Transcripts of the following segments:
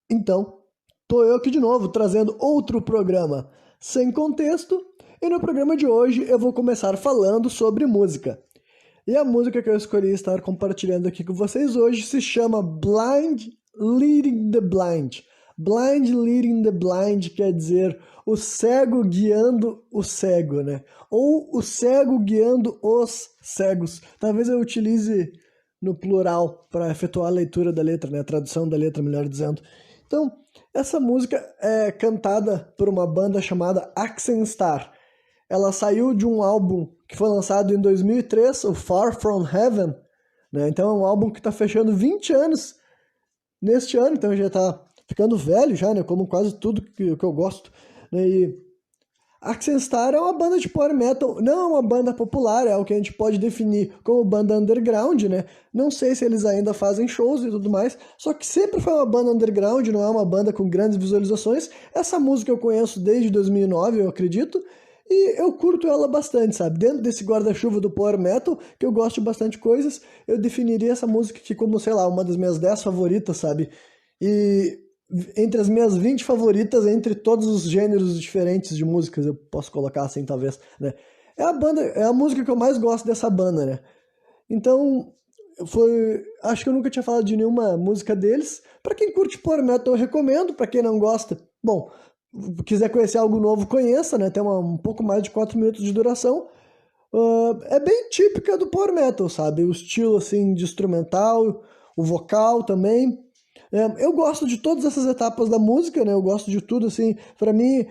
Então, tô eu aqui de novo trazendo outro programa sem contexto, e no programa de hoje eu vou começar falando sobre música. E a música que eu escolhi estar compartilhando aqui com vocês hoje se chama Blind Leading the Blind. Blind Leading the Blind quer dizer o cego guiando o cego, né? Ou o cego guiando os cegos. Talvez eu utilize no plural para efetuar a leitura da letra, né? A tradução da letra, melhor dizendo. Então, essa música é cantada por uma banda chamada Axenstar. Ela saiu de um álbum que foi lançado em 2003, o Far From Heaven, né? Então é um álbum que está fechando 20 anos neste ano, então já está ficando velho já, né? Como quase tudo que eu gosto, né? E Axenstar é uma banda de power metal, não é uma banda popular, é o que a gente pode definir como banda underground, né? Não sei se eles ainda fazem shows e tudo mais, só que sempre foi uma banda underground, não é uma banda com grandes visualizações. Essa música eu conheço desde 2009, eu acredito, e eu curto ela bastante, sabe? Dentro desse guarda-chuva do power metal, que eu gosto de bastante coisas, eu definiria essa música aqui como, sei lá, uma das minhas 10 favoritas, sabe? E entre as minhas 20 favoritas, entre todos os gêneros diferentes de músicas, eu posso colocar assim, talvez, né? É a música que eu mais gosto dessa banda, né? Então, acho que eu nunca tinha falado de nenhuma música deles. Pra quem curte power metal, eu recomendo. Pra quem não gosta, bom, quiser conhecer algo novo, conheça, né? Tem um pouco mais de 4 minutos de duração. É bem típica do power metal, sabe? O estilo, assim, de instrumental, o vocal também. Eu gosto de todas essas etapas da música, né? Eu gosto de tudo, assim. Pra mim,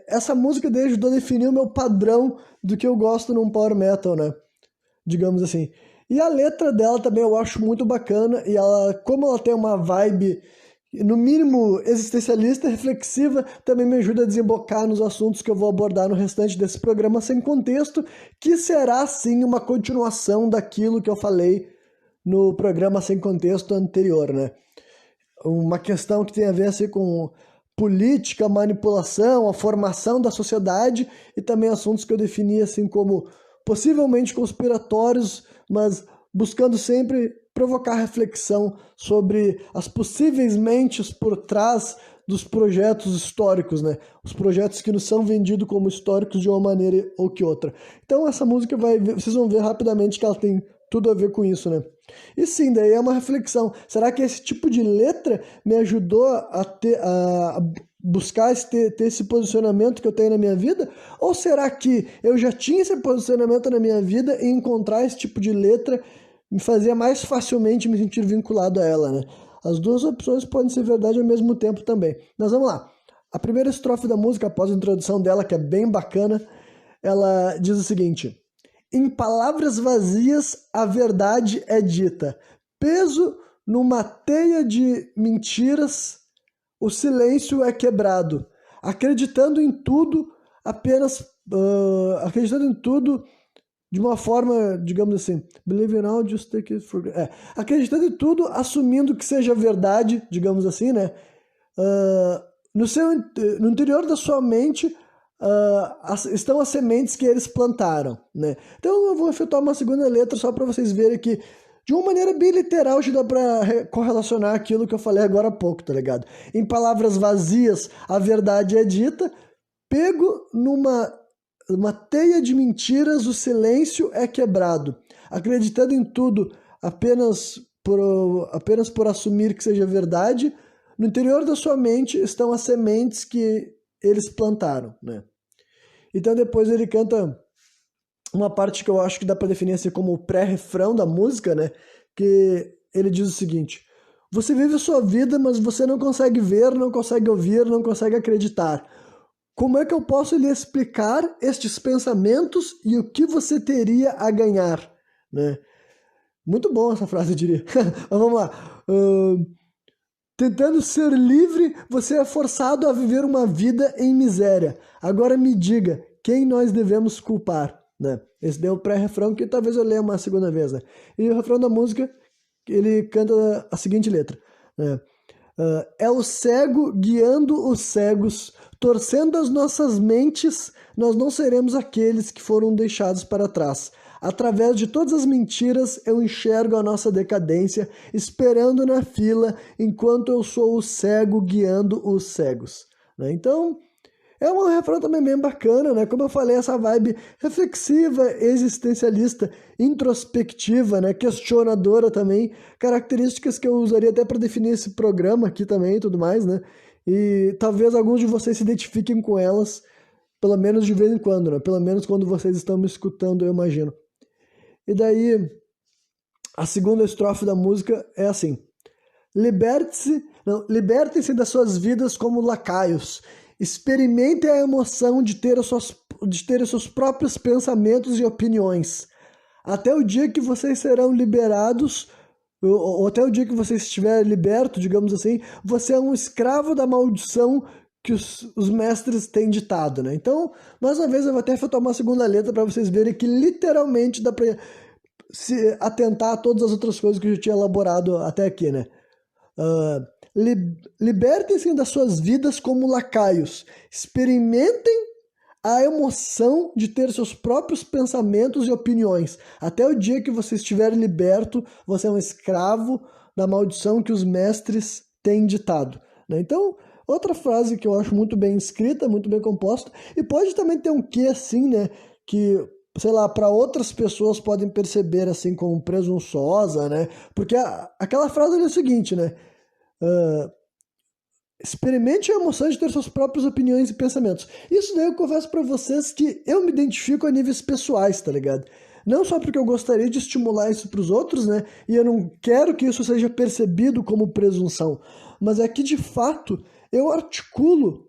essa música ajudou a definir o meu padrão do que eu gosto num power metal, né? Digamos assim. E a letra dela também eu acho muito bacana, e ela, como ela tem uma vibe, no mínimo, existencialista, reflexiva, também me ajuda a desembocar nos assuntos que eu vou abordar no restante desse programa sem contexto, que será, sim, uma continuação daquilo que eu falei no programa sem contexto anterior, né? Uma questão que tem a ver assim, com política, manipulação, a formação da sociedade, e também assuntos que eu defini assim como possivelmente conspiratórios, mas buscando sempre provocar reflexão sobre as possíveis mentes por trás dos projetos históricos, né? Os projetos que nos são vendidos como históricos de uma maneira ou que outra. Então essa música vocês vão ver rapidamente que ela tem tudo a ver com isso, né? E sim, daí é uma reflexão. Será que esse tipo de letra me ajudou a buscar ter esse posicionamento que eu tenho na minha vida? Ou será que eu já tinha esse posicionamento na minha vida e encontrar esse tipo de letra me fazia mais facilmente me sentir vinculado a ela, né? As duas opções podem ser verdade ao mesmo tempo também. Mas vamos lá. A primeira estrofe da música, após a introdução dela, que é bem bacana, ela diz o seguinte: em palavras vazias, a verdade é dita. Peso numa teia de mentiras, o silêncio é quebrado. Acreditando em tudo, acreditando em tudo de uma forma, digamos assim, believe in all, just take it for granted. Acreditando em tudo, assumindo que seja verdade, digamos assim, né? Uh, no interior da sua mente estão as sementes que eles plantaram, né? Então eu vou efetuar uma segunda letra só para vocês verem que de uma maneira bem literal já dá para correlacionar aquilo que eu falei agora há pouco, tá ligado? Em palavras vazias, a verdade é dita, pego numa uma teia de mentiras, o silêncio é quebrado. Acreditando em tudo apenas por assumir que seja verdade, no interior da sua mente estão as sementes que eles plantaram, né? Então depois ele canta uma parte que eu acho que dá para definir assim como o pré-refrão da música, né? Que ele diz o seguinte: você vive a sua vida, mas você não consegue ver, não consegue ouvir, não consegue acreditar. Como é que eu posso lhe explicar estes pensamentos e o que você teria a ganhar, né? Muito bom essa frase, eu diria. Mas vamos lá. Tentando ser livre, você é forçado a viver uma vida em miséria. Agora me diga, quem nós devemos culpar, né? Esse deu o pré-refrão que talvez eu leia uma segunda vez, né? E o refrão da música, ele canta a seguinte letra, né? É o cego guiando os cegos, torcendo as nossas mentes, nós não seremos aqueles que foram deixados para trás. Através de todas as mentiras, eu enxergo a nossa decadência, esperando na fila, enquanto eu sou o cego guiando os cegos. Né? Então, é um refrão também bem bacana, né? Como eu falei, essa vibe reflexiva, existencialista, introspectiva, né? Questionadora também, características que eu usaria até para definir esse programa aqui também e tudo mais, né? E talvez alguns de vocês se identifiquem com elas, pelo menos de vez em quando, né? Pelo menos quando vocês estão me escutando, eu imagino. E daí, a segunda estrofe da música é assim: libertem-se das suas vidas como lacaios. Experimentem a emoção de ter os seus próprios pensamentos e opiniões. Até o dia que vocês serão liberados, ou até o dia que você estiver liberto, digamos assim, você é um escravo da maldição que os mestres têm ditado, né? Então, mais uma vez, eu vou até tomar a segunda letra para vocês verem que literalmente dá para se atentar a todas as outras coisas que eu já tinha elaborado até aqui, né? Libertem-se das suas vidas como lacaios. Experimentem a emoção de ter seus próprios pensamentos e opiniões. Até o dia que você estiver liberto, você é um escravo da maldição que os mestres têm ditado. Né? Então, outra frase que eu acho muito bem escrita, muito bem composta, e pode também ter um quê assim, né? Que, sei lá, para outras pessoas podem perceber assim como presunçosa, né? Porque aquela frase é o seguinte, né? Experimente a emoção de ter suas próprias opiniões e pensamentos. Isso daí eu confesso pra vocês que eu me identifico a níveis pessoais, tá ligado? Não só porque eu gostaria de estimular isso pros outros, né? E eu não quero que isso seja percebido como presunção. Mas é que, de fato, eu articulo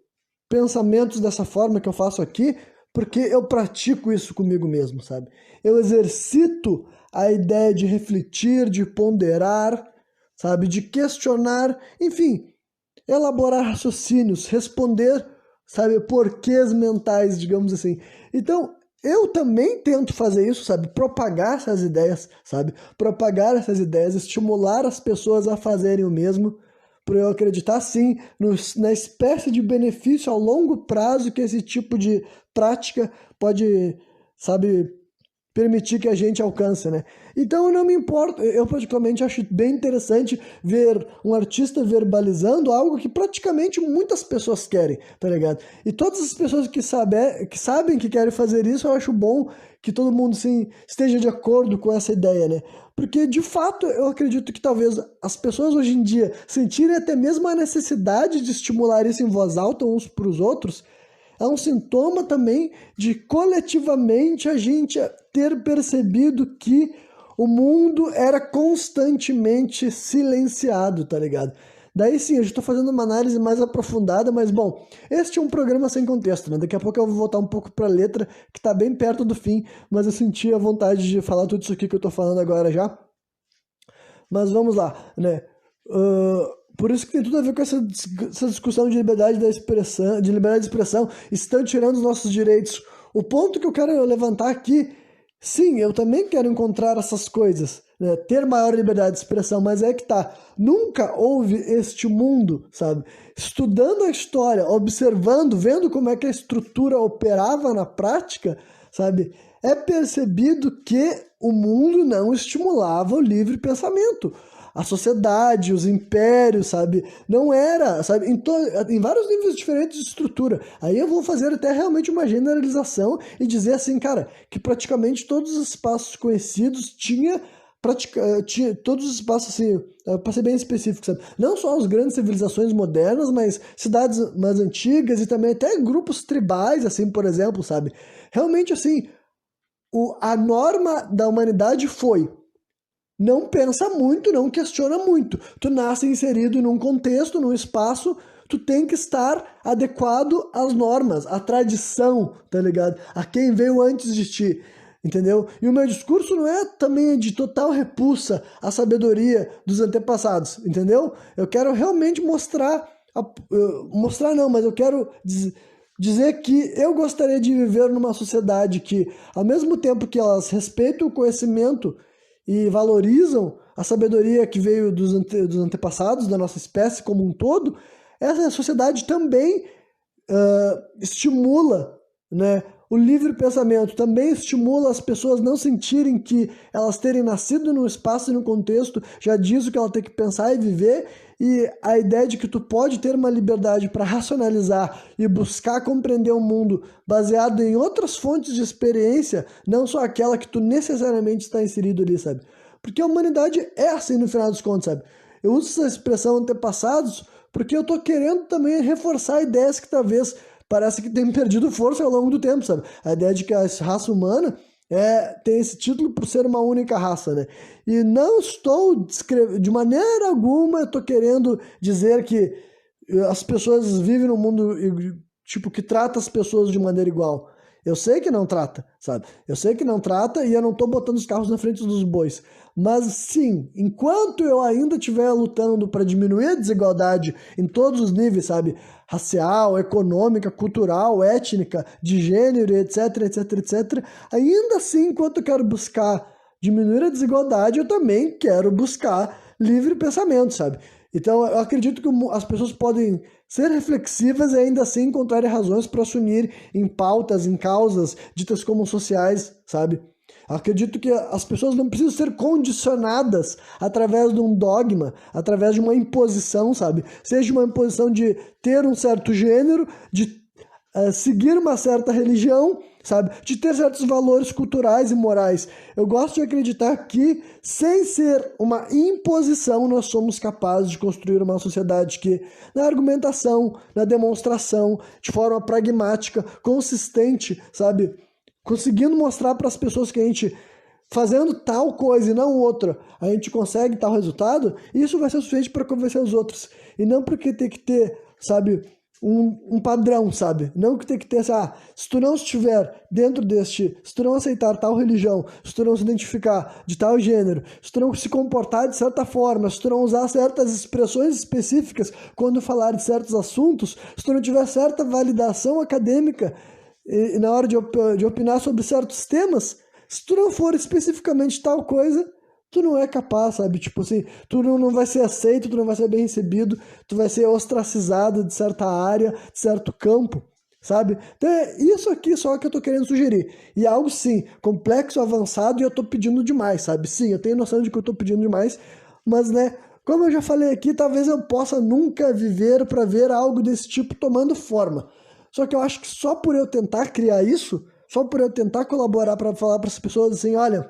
pensamentos dessa forma que eu faço aqui porque eu pratico isso comigo mesmo, sabe? Eu exercito a ideia de refletir, de ponderar, sabe? De questionar, enfim, elaborar raciocínios, responder, sabe, porquês mentais, digamos assim. Então, eu também tento fazer isso, sabe, propagar essas ideias, sabe, propagar essas ideias, estimular as pessoas a fazerem o mesmo, por eu acreditar, sim, na espécie de benefício ao longo prazo que esse tipo de prática pode, sabe, permitir que a gente alcance, né? Então eu não me importo, eu particularmente acho bem interessante ver um artista verbalizando algo que praticamente muitas pessoas querem, tá ligado? E todas as pessoas que sabem que querem fazer isso, eu acho bom que todo mundo sim, esteja de acordo com essa ideia, né? Porque de fato eu acredito que talvez as pessoas hoje em dia sentirem até mesmo a necessidade de estimular isso em voz alta uns para os outros, é um sintoma também de coletivamente a gente ter percebido que o mundo era constantemente silenciado, tá ligado? Daí sim, eu já tô fazendo uma análise mais aprofundada, mas bom, este é um programa sem contexto, né? Daqui a pouco eu vou voltar um pouco pra letra, que tá bem perto do fim, mas eu senti a vontade de falar tudo isso aqui que eu tô falando agora já. Mas vamos lá, né? Por isso que tem tudo a ver com essa discussão de liberdade da expressão, de liberdade de expressão, estão tirando os nossos direitos. O ponto que eu quero levantar aqui, sim, eu também quero encontrar essas coisas, né? Ter maior liberdade de expressão, mas é que tá, nunca houve este mundo, sabe? Estudando a história, observando, vendo como é que a estrutura operava na prática, sabe? É percebido que o mundo não estimulava o livre pensamento. A sociedade, os impérios, sabe? Não era, sabe? Em vários níveis diferentes de estrutura. Aí eu vou fazer até realmente uma generalização e dizer assim, cara, que praticamente todos os espaços conhecidos tinha todos os espaços assim, para ser bem específico, sabe? Não só as grandes civilizações modernas, mas cidades mais antigas e também até grupos tribais, assim, por exemplo, sabe? Realmente, assim, a norma da humanidade foi: não pensa muito, não questiona muito. Tu nasce inserido num contexto, num espaço, tu tem que estar adequado às normas, à tradição, tá ligado? A quem veio antes de ti, entendeu? E o meu discurso não é também de total repulsa à sabedoria dos antepassados, entendeu? Eu quero realmente mostrar não, mas eu quero dizer que eu gostaria de viver numa sociedade que, ao mesmo tempo que elas respeitam o conhecimento e valorizam a sabedoria que veio dos antepassados, da nossa espécie como um todo, essa sociedade também estimula, né, o livre pensamento também estimula as pessoas não sentirem que elas terem nascido num espaço e num contexto, já diz o que ela tem que pensar e viver, e a ideia de que tu pode ter uma liberdade para racionalizar e buscar compreender o mundo baseado em outras fontes de experiência, não só aquela que tu necessariamente está inserido ali, sabe? Porque a humanidade é assim no final dos contos, sabe? Eu uso essa expressão antepassados porque eu tô querendo também reforçar ideias que talvez parece que tem perdido força ao longo do tempo, sabe? A ideia de que a raça humana tem esse título por ser uma única raça, né? E não estou de maneira alguma, eu tô querendo dizer que as pessoas vivem num mundo tipo que trata as pessoas de maneira igual. Eu sei que não trata, sabe? Eu sei que não trata e eu não tô botando os carros na frente dos bois. Mas sim, enquanto eu ainda estiver lutando para diminuir a desigualdade em todos os níveis, sabe? Racial, econômica, cultural, étnica, de gênero, etc, etc, etc. Ainda assim, enquanto eu quero buscar diminuir a desigualdade, eu também quero buscar livre pensamento, sabe? Então, eu acredito que as pessoas podem ser reflexivas e ainda assim encontrarem razões para se unir em pautas, em causas ditas como sociais, sabe? Acredito que as pessoas não precisam ser condicionadas através de um dogma, através de uma imposição, sabe? Seja uma imposição de ter um certo gênero, de seguir uma certa religião, sabe? De ter certos valores culturais e morais. Eu gosto de acreditar que, sem ser uma imposição, nós somos capazes de construir uma sociedade que, na argumentação, na demonstração, de forma pragmática, consistente, sabe? Conseguindo mostrar para as pessoas que a gente, fazendo tal coisa e não outra, a gente consegue tal resultado, isso vai ser suficiente para convencer os outros. E não porque tem que ter, sabe, um padrão, sabe? Não que tem que ter, se tu não estiver dentro se tu não aceitar tal religião, se tu não se identificar de tal gênero, se tu não se comportar de certa forma, se tu não usar certas expressões específicas quando falar de certos assuntos, se tu não tiver certa validação acadêmica e na hora de opinar sobre certos temas, se tu não for especificamente tal coisa, tu não é capaz, sabe? Tipo assim, tu não vai ser aceito, tu não vai ser bem recebido, tu vai ser ostracizado de certa área, de certo campo, sabe? Então é isso aqui só que eu tô querendo sugerir. E é algo, sim, complexo, avançado, e eu tô pedindo demais, sabe? Sim, eu tenho noção de que eu tô pedindo demais, mas, né, como eu já falei aqui, talvez eu possa nunca viver para ver algo desse tipo tomando forma. Só que eu acho que só por eu tentar criar isso, só por eu tentar colaborar para falar para as pessoas assim, olha,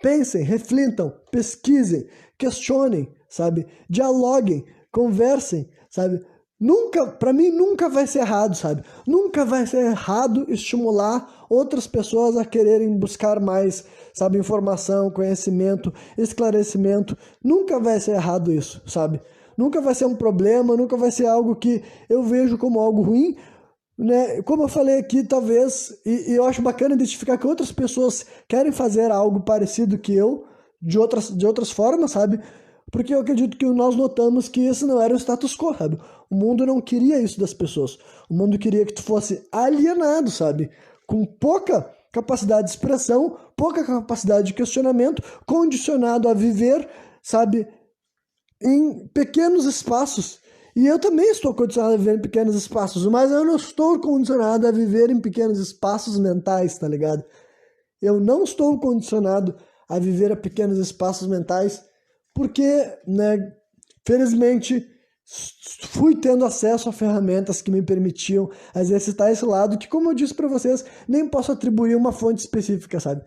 pensem, reflitam, pesquisem, questionem, sabe? Dialoguem, conversem, sabe? Nunca, para mim, nunca vai ser errado, sabe? Nunca vai ser errado estimular outras pessoas a quererem buscar mais, sabe? Informação, conhecimento, esclarecimento. Nunca vai ser errado isso, sabe? Nunca vai ser um problema, nunca vai ser algo que eu vejo como algo ruim, né? Como eu falei aqui, talvez, e eu acho bacana identificar que outras pessoas querem fazer algo parecido que eu, de outras formas, sabe? Porque eu acredito que nós notamos que isso não era o status quo, sabe? O mundo não queria isso das pessoas. O mundo queria que tu fosse alienado, sabe? Com pouca capacidade de expressão, pouca capacidade de questionamento, condicionado a viver, sabe? Em pequenos espaços. E eu também estou condicionado a viver em pequenos espaços, mas eu não estou condicionado a viver em pequenos espaços mentais, tá ligado? Eu não estou condicionado a viver a pequenos espaços mentais porque, né, felizmente, fui tendo acesso a ferramentas que me permitiam exercitar esse lado que, como eu disse para vocês, nem posso atribuir uma fonte específica, sabe?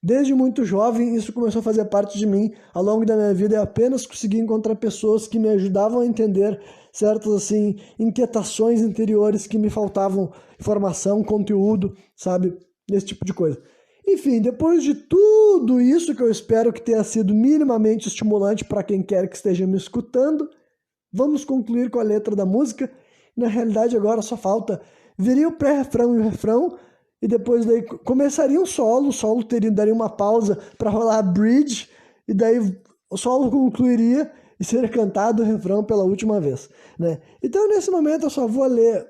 Desde muito jovem, isso começou a fazer parte de mim. Ao longo da minha vida, eu apenas consegui encontrar pessoas que me ajudavam a entender certas, assim, inquietações interiores que me faltavam informação, conteúdo, sabe? Esse tipo de coisa. Enfim, depois de tudo isso, que eu espero que tenha sido minimamente estimulante para quem quer que esteja me escutando, vamos concluir com a letra da música. Na realidade, agora só falta... Viria o pré-refrão e o refrão, e depois daí começaria um solo, o solo daria uma pausa para rolar a bridge, e daí o solo concluiria e seria cantado o refrão pela última vez, né? Então nesse momento eu só vou ler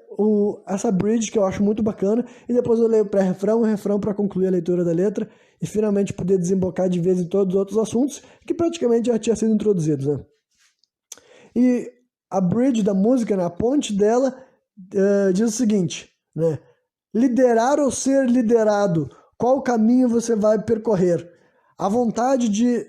essa bridge que eu acho muito bacana, e depois eu leio o pré-refrão e o refrão para concluir a leitura da letra e finalmente poder desembocar de vez em todos os outros assuntos que praticamente já tinham sido introduzidos, né? E a bridge da música, né, a ponte dela, diz o seguinte, né? liderar ou ser liderado? Qual caminho você vai percorrer? A vontade de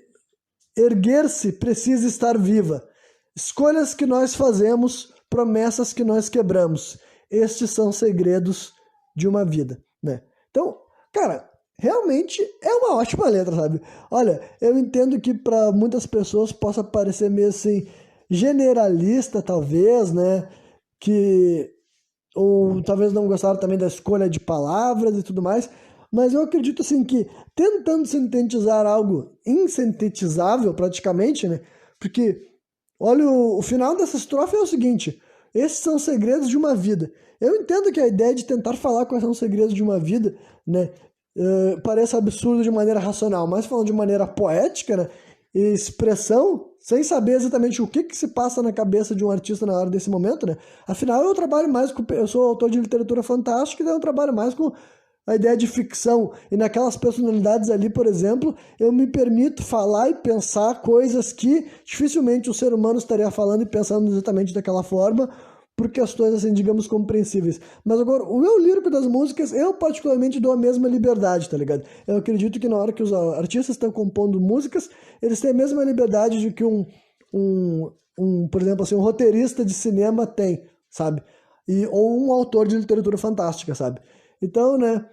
erguer-se precisa estar viva. Escolhas que nós fazemos, promessas que nós quebramos. Estes são segredos de uma vida, né? Então, cara, realmente é uma ótima letra, sabe? Olha, eu entendo que para muitas pessoas possa parecer meio assim generalista, talvez, né? Ou talvez não gostaram também da escolha de palavras e tudo mais, mas eu acredito assim que tentando sintetizar algo insintetizável praticamente, né? Porque olha, o final dessa estrofe é o seguinte: esses são os segredos de uma vida. Eu entendo que a ideia de tentar falar quais são os segredos de uma vida, né, parece absurdo de maneira racional, mas falando de maneira poética, né, e expressão, sem saber exatamente o que se passa na cabeça de um artista na hora desse momento, né? Afinal, eu trabalho mais com... Eu sou autor de literatura fantástica, então eu trabalho mais com a ideia de ficção. E naquelas personalidades ali, por exemplo, eu me permito falar e pensar coisas que dificilmente o ser humano estaria falando e pensando exatamente daquela forma, por questões, assim, digamos, compreensíveis. Mas agora, o eu lírico das músicas, eu particularmente dou a mesma liberdade, tá ligado? Eu acredito que na hora que os artistas estão compondo músicas, eles têm a mesma liberdade de que por exemplo, assim, um roteirista de cinema tem, sabe? Ou um autor de literatura fantástica, sabe? Então, né,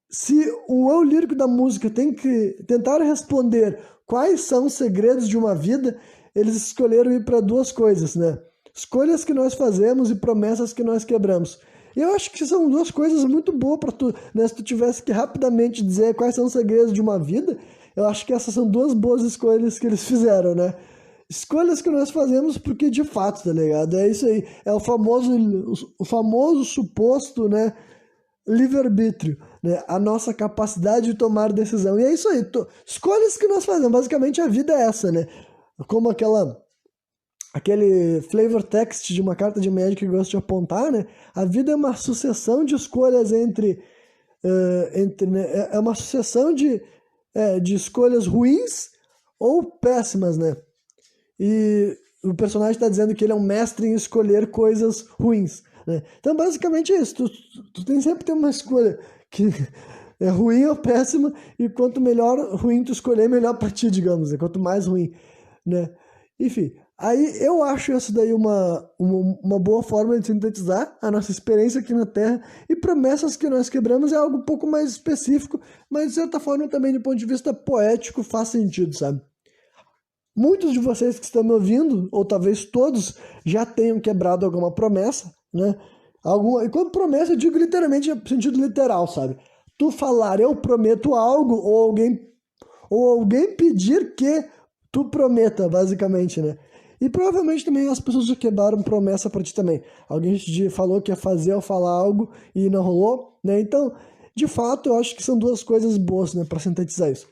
se o eu lírico da música tem que tentar responder quais são os segredos de uma vida, eles escolheram ir para duas coisas, né? Escolhas que nós fazemos e promessas que nós quebramos. E eu acho que são duas coisas muito boas para tu, né? Se tu tivesse que rapidamente dizer quais são os segredos de uma vida, eu acho que essas são duas boas escolhas que eles fizeram, né? Escolhas que nós fazemos porque de fato, tá ligado? É isso aí. É o famoso suposto, né, livre-arbítrio, né? A nossa capacidade de tomar decisão. E é isso aí. Escolhas que nós fazemos. Basicamente a vida é essa, né? Como aquele flavor text de uma carta de médico que gosta de apontar, né? A vida é uma sucessão de escolhas né? É uma sucessão de escolhas ruins ou péssimas, né? E o personagem está dizendo que ele é um mestre em escolher coisas ruins, né? Então, basicamente é isso. Tu tem sempre ter uma escolha que é ruim ou péssima, e quanto melhor ruim tu escolher, melhor pra ti, digamos, né? Quanto mais ruim, né? Enfim, aí eu acho isso daí uma boa forma de sintetizar a nossa experiência aqui na Terra, e promessas que nós quebramos é algo um pouco mais específico, mas de certa forma também do ponto de vista poético faz sentido, sabe? Muitos de vocês que estão me ouvindo, ou talvez todos, já tenham quebrado alguma promessa, né? E quando promessa, eu digo literalmente no sentido literal, sabe? Tu falar, eu prometo algo, ou alguém pedir que tu prometa, basicamente, né? E provavelmente também as pessoas já quebraram promessa pra ti também. Alguém falou que ia fazer ou falar algo e não rolou, né? Então, de fato, eu acho que são duas coisas boas, né, pra sintetizar isso.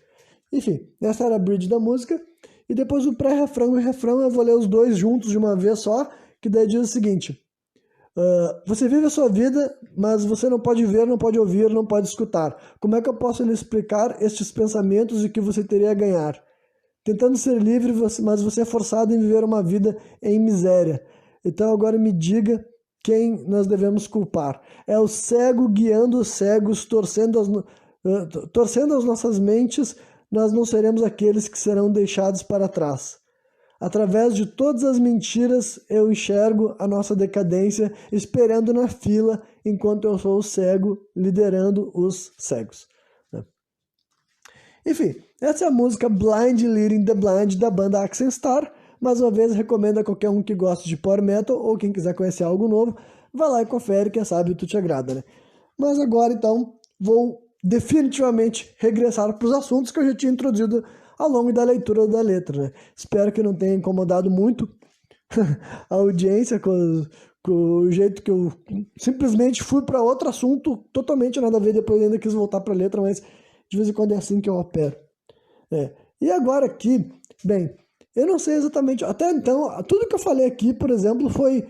Enfim, essa era a bridge da música. E depois o pré-refrão e o refrão eu vou ler os dois juntos de uma vez só, que daí diz o seguinte: você vive a sua vida, mas você não pode ver, não pode ouvir, não pode escutar. Como é que eu posso lhe explicar estes pensamentos e o que você teria a ganhar? Tentando ser livre, mas você é forçado em viver uma vida em miséria. Então agora me diga quem nós devemos culpar. É o cego guiando os cegos, torcendo as nossas mentes. Nós não seremos aqueles que serão deixados para trás. Através de todas as mentiras, eu enxergo a nossa decadência, esperando na fila, enquanto eu sou o cego, liderando os cegos. Enfim, essa é a música Blind Leading the Blind, da banda Accent Star. Mais uma vez, recomendo a qualquer um que goste de power metal, ou quem quiser conhecer algo novo, vai lá e confere, quem sabe tu te agrada, né? Mas agora, então, vou definitivamente regressar para os assuntos que eu já tinha introduzido ao longo da leitura da letra, né? Espero que não tenha incomodado muito a audiência com o jeito que eu simplesmente fui para outro assunto totalmente nada a ver, depois ainda quis voltar para a letra, mas de vez em quando é assim que eu opero. E agora aqui, bem, eu não sei exatamente, até então, tudo que eu falei aqui, por exemplo, foi...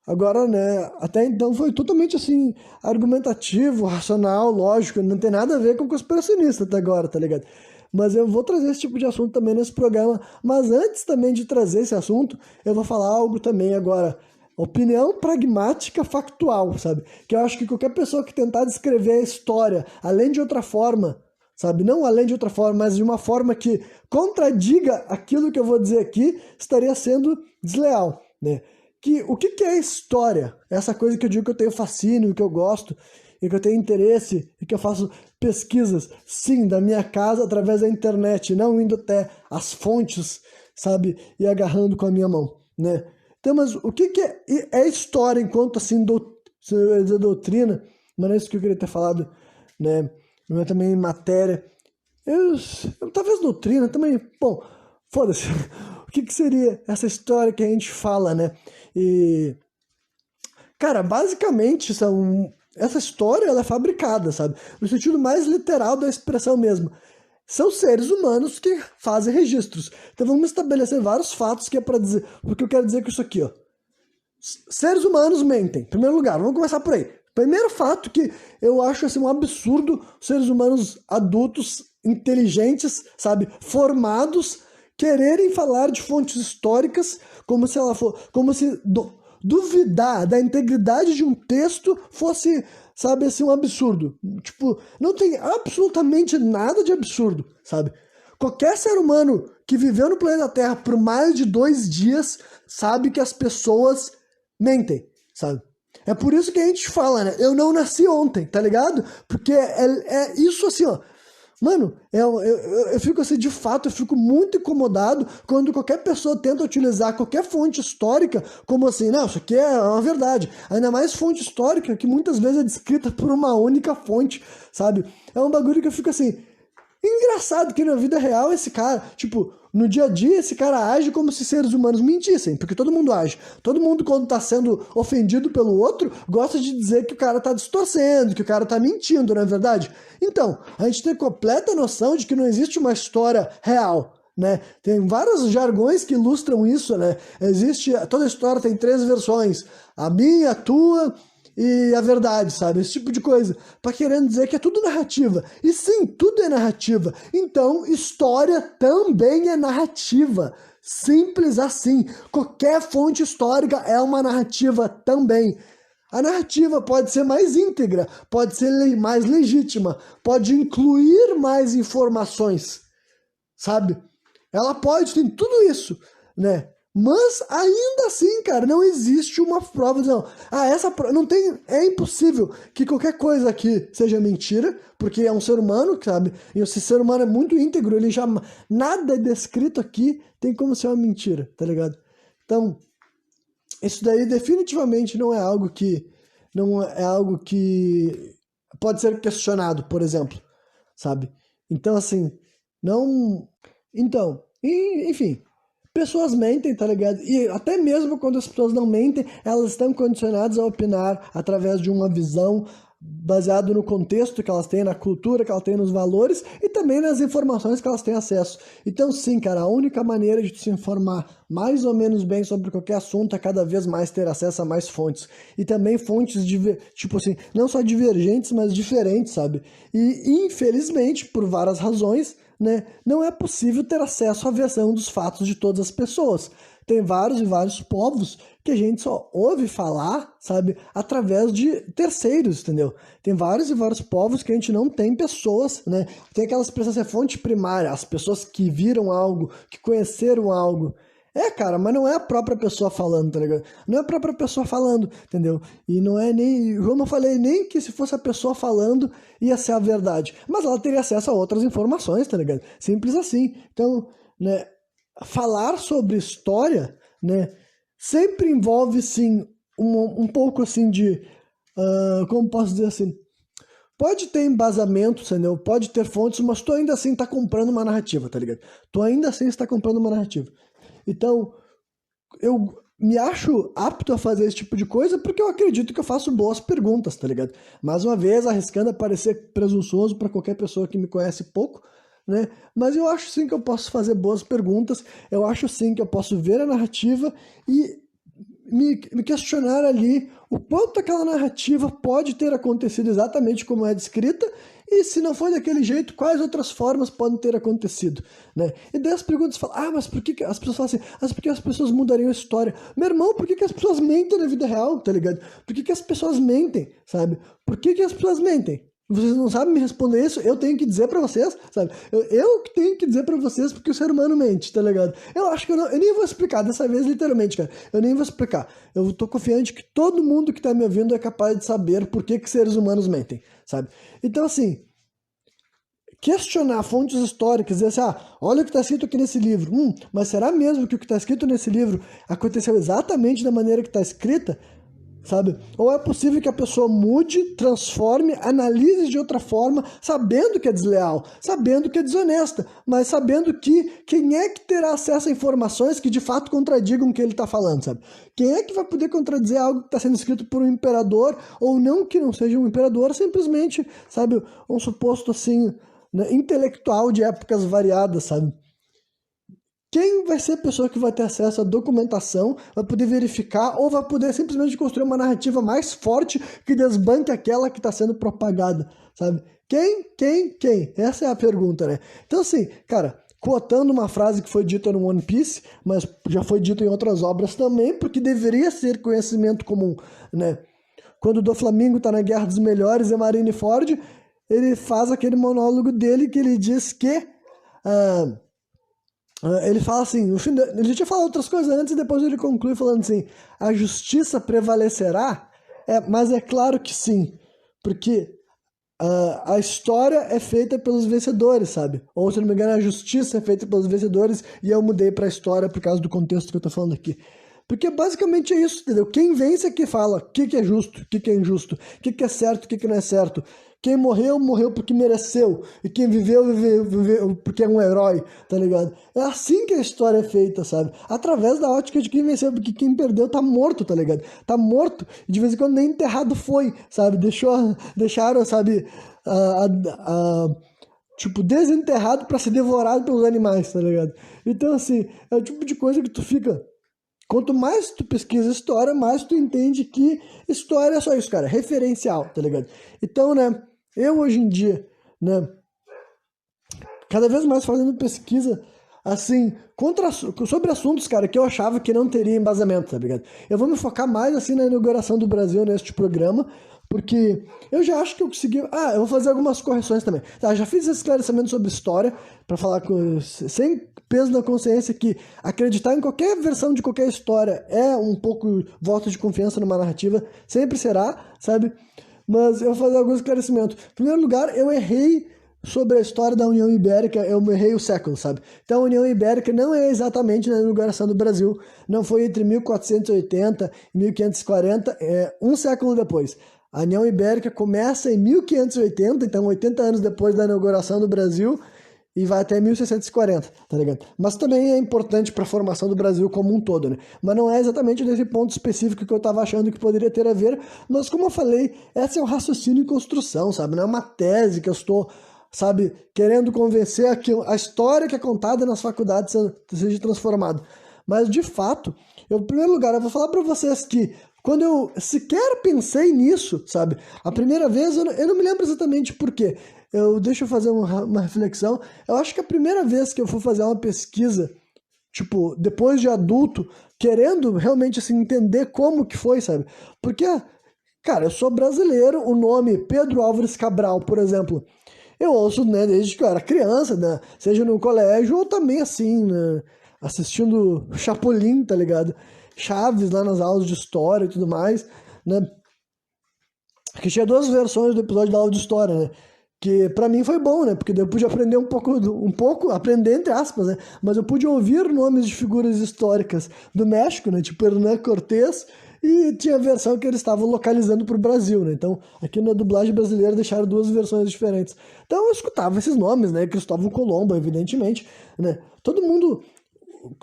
Agora, né, até então foi totalmente, assim, argumentativo, racional, lógico, não tem nada a ver com conspiracionista até agora, tá ligado? Mas eu vou trazer esse tipo de assunto também nesse programa, mas antes também de trazer esse assunto, eu vou falar algo também agora, Opinião pragmática factual, sabe? Que eu acho que qualquer pessoa que tentar descrever a história, além de outra forma, sabe? Não além de outra forma, mas de uma forma que contradiga aquilo que eu vou dizer aqui, estaria sendo desleal, né? O que é história? Essa coisa que eu digo que eu tenho fascínio, que eu gosto, e que eu tenho interesse, e que eu faço pesquisas, sim, da minha casa, através da internet, não indo até as fontes, sabe? E agarrando com a minha mão, né? Então, mas o que é história enquanto, assim, doutrina? Mas não é isso que eu queria ter falado, né? Não é também matéria. Talvez doutrina também. Bom, foda-se. O que seria essa história que a gente fala, né? E, cara, basicamente essa história ela é fabricada, sabe? No sentido mais literal da expressão mesmo. São seres humanos que fazem registros. Então vamos estabelecer vários fatos que é para dizer. Porque eu quero dizer que isso aqui, ó. Seres humanos mentem. Em primeiro lugar, vamos começar por aí. Primeiro fato que eu acho assim, um absurdo seres humanos adultos, inteligentes, sabe, formados, quererem falar de fontes históricas como se ela for, como se duvidar da integridade de um texto fosse, sabe, assim, um absurdo. Tipo, não tem absolutamente nada de absurdo, sabe? Qualquer ser humano que viveu no planeta Terra por mais de 2 dias sabe que as pessoas mentem, sabe? É por isso que a gente fala, né? Eu não nasci ontem, tá ligado? Porque é isso assim, ó. Mano, eu fico assim, de fato, eu fico muito incomodado quando qualquer pessoa tenta utilizar qualquer fonte histórica como assim, não, isso aqui é uma verdade. Ainda mais fonte histórica que muitas vezes é descrita por uma única fonte, sabe? É um bagulho que eu fico assim... Engraçado que na vida real esse cara, tipo, no dia a dia esse cara age como se seres humanos mentissem, porque todo mundo age. Todo mundo quando tá sendo ofendido pelo outro, gosta de dizer que o cara tá distorcendo, que o cara tá mentindo, não é verdade? Então, a gente tem completa noção de que não existe uma história real, né? Tem vários jargões que ilustram isso, né? Toda história tem 3 versões, a minha, a tua... e a verdade, sabe? Esse tipo de coisa. Pra querendo dizer que é tudo narrativa. E sim, tudo é narrativa. Então, história também é narrativa. Simples assim. Qualquer fonte histórica é uma narrativa também. A narrativa pode ser mais íntegra, pode ser mais legítima, pode incluir mais informações, sabe? Ela pode, tem tudo isso, né? Mas ainda assim, cara, não existe uma prova, não. Não tem, é impossível que qualquer coisa aqui seja mentira, porque é um ser humano, sabe? E esse ser humano é muito íntegro, ele já nada é descrito aqui tem como ser uma mentira, tá ligado? Então, isso daí definitivamente não é algo que pode ser questionado, por exemplo, sabe? Então, assim, não, enfim, pessoas mentem, tá ligado? E até mesmo quando as pessoas não mentem, elas estão condicionadas a opinar através de uma visão baseada no contexto que elas têm, na cultura que elas têm, nos valores e também nas informações que elas têm acesso. Então, sim, cara, a única maneira de se informar mais ou menos bem sobre qualquer assunto é cada vez mais ter acesso a mais fontes. E também fontes, tipo assim, não só divergentes, mas diferentes, sabe? E, infelizmente, por várias razões, né, não é possível ter acesso à versão dos fatos de todas as pessoas. Tem vários e vários povos que a gente só ouve falar, sabe, através de terceiros, entendeu? Tem vários e vários povos que a gente não tem pessoas, né? Tem aquela expressão assim, fonte primária, as pessoas que viram algo, que conheceram algo. Cara, mas não é a própria pessoa falando, tá ligado? Não é a própria pessoa falando, entendeu? E não é nem, como eu falei, nem que se fosse a pessoa falando ia ser a verdade. Mas ela teria acesso a outras informações, tá ligado? Simples assim. Então, né, falar sobre história, né, sempre envolve, sim, um pouco, assim, de... como posso dizer assim? Pode ter embasamento, entendeu? Pode ter fontes, mas tu ainda assim tá comprando uma narrativa, tá ligado? Tu ainda assim está comprando uma narrativa. Então, eu me acho apto a fazer esse tipo de coisa porque eu acredito que eu faço boas perguntas, tá ligado? Mais uma vez, arriscando a parecer presunçoso para qualquer pessoa que me conhece pouco, né? Mas eu acho sim que eu posso fazer boas perguntas, eu acho sim que eu posso ver a narrativa e me questionar ali o quanto aquela narrativa pode ter acontecido exatamente como é descrita E se não foi daquele jeito, quais outras formas podem ter acontecido, né? E daí as perguntas falam, mas por que as pessoas falam assim, por que as pessoas mudariam a história? Meu irmão, por que as pessoas mentem na vida real, tá ligado? Por que as pessoas mentem, sabe? Por que as pessoas mentem? Vocês não sabem me responder isso, eu tenho que dizer pra vocês, sabe? Eu que tenho que dizer pra vocês porque o ser humano mente, tá ligado? Eu acho que eu nem vou explicar dessa vez, literalmente, cara. Eu nem vou explicar. Eu tô confiante que todo mundo que tá me ouvindo é capaz de saber por que seres humanos mentem, sabe? Então, assim, questionar fontes históricas, dizer assim, olha o que está escrito aqui nesse livro, mas será mesmo que o que está escrito nesse livro aconteceu exatamente da maneira que está escrita, sabe? Ou é possível que a pessoa mude, transforme, analise de outra forma, sabendo que é desleal, sabendo que é desonesta, mas sabendo que quem é que terá acesso a informações que de fato contradigam o que ele está falando, sabe? Quem é que vai poder contradizer algo que está sendo escrito por um imperador, ou não que não seja um imperador, simplesmente, sabe, um suposto assim, né, intelectual de épocas variadas, sabe? Quem vai ser a pessoa que vai ter acesso à documentação, vai poder verificar ou vai poder simplesmente construir uma narrativa mais forte que desbanque aquela que está sendo propagada, sabe? Quem? Essa é a pergunta, né? Então, assim, cara, cotando uma frase que foi dita no One Piece, mas já foi dita em outras obras também, porque deveria ser conhecimento comum, né? Quando o Doflamingo tá na Guerra dos Melhores e Marineford, ele faz aquele monólogo dele que ele diz que... ele fala assim, ele já tinha falado outras coisas antes e depois ele conclui falando assim, a justiça prevalecerá? Mas é claro que sim, porque a história é feita pelos vencedores, sabe? Ou, se não me engano, a justiça é feita pelos vencedores e eu mudei pra história por causa do contexto que eu tô falando aqui. Porque basicamente é isso, entendeu? Quem vence é que fala o que é justo, o que é injusto, o que é certo, o que não é certo. Quem morreu, morreu porque mereceu. E quem viveu, viveu porque é um herói, tá ligado? É assim que a história é feita, sabe? Através da ótica de quem venceu, porque quem perdeu tá morto, tá ligado? Tá morto e de vez em quando nem enterrado foi, sabe? Deixaram, sabe, tipo, desenterrado pra ser devorado pelos animais, tá ligado? Então, assim, é o tipo de coisa que tu fica... Quanto mais tu pesquisa história, mais tu entende que história é só isso, cara, referencial, tá ligado? Então, né, eu hoje em dia, né, cada vez mais fazendo pesquisa, assim, sobre assuntos, cara, que eu achava que não teria embasamento, tá ligado? Eu vou me focar mais, assim, na inauguração do Brasil neste programa, porque eu já acho que eu consegui... eu vou fazer algumas correções também. Tá, já fiz esse esclarecimento sobre história, pra falar sem peso na consciência que acreditar em qualquer versão de qualquer história é um pouco voto de confiança numa narrativa, sempre será, sabe? Mas eu vou fazer alguns esclarecimentos. Em primeiro lugar, eu errei sobre a história da União Ibérica, eu errei o século, sabe? Então a União Ibérica não é exatamente na inauguração do Brasil, não foi entre 1480 e 1540, é um século depois. A União Ibérica começa em 1580, então 80 anos depois da inauguração do Brasil, e vai até 1640, tá ligado? Mas também é importante para a formação do Brasil como um todo, né? Mas não é exatamente nesse ponto específico que eu tava achando que poderia ter a ver, mas como eu falei, esse é um raciocínio em construção, sabe? Não é uma tese que eu estou, sabe, querendo convencer a que a história que é contada nas faculdades seja transformada. Mas, de fato, em primeiro lugar, eu vou falar para vocês que quando eu sequer pensei nisso, sabe? A primeira vez, eu não me lembro exatamente por quê. Deixa eu fazer uma reflexão. Eu acho que a primeira vez que eu fui fazer uma pesquisa, tipo, depois de adulto, querendo realmente, assim, entender como que foi, sabe? Porque, cara, eu sou brasileiro, o nome Pedro Álvares Cabral, por exemplo, eu ouço, né, desde que eu era criança, né? Seja no colégio ou também, assim, né, assistindo Chapolin, tá ligado? Chaves lá nas aulas de história e tudo mais, né? Que tinha duas versões do episódio da aula de história, né? Que pra mim foi bom, né? Porque daí eu pude aprender um pouco, aprender entre aspas, né? Mas eu pude ouvir nomes de figuras históricas do México, né? Tipo Hernán Cortés, e tinha a versão que eles estavam localizando pro Brasil, né? Então, aqui na dublagem brasileira deixaram duas versões diferentes. Então eu escutava esses nomes, né? Cristóvão Colombo, evidentemente, né? Todo mundo...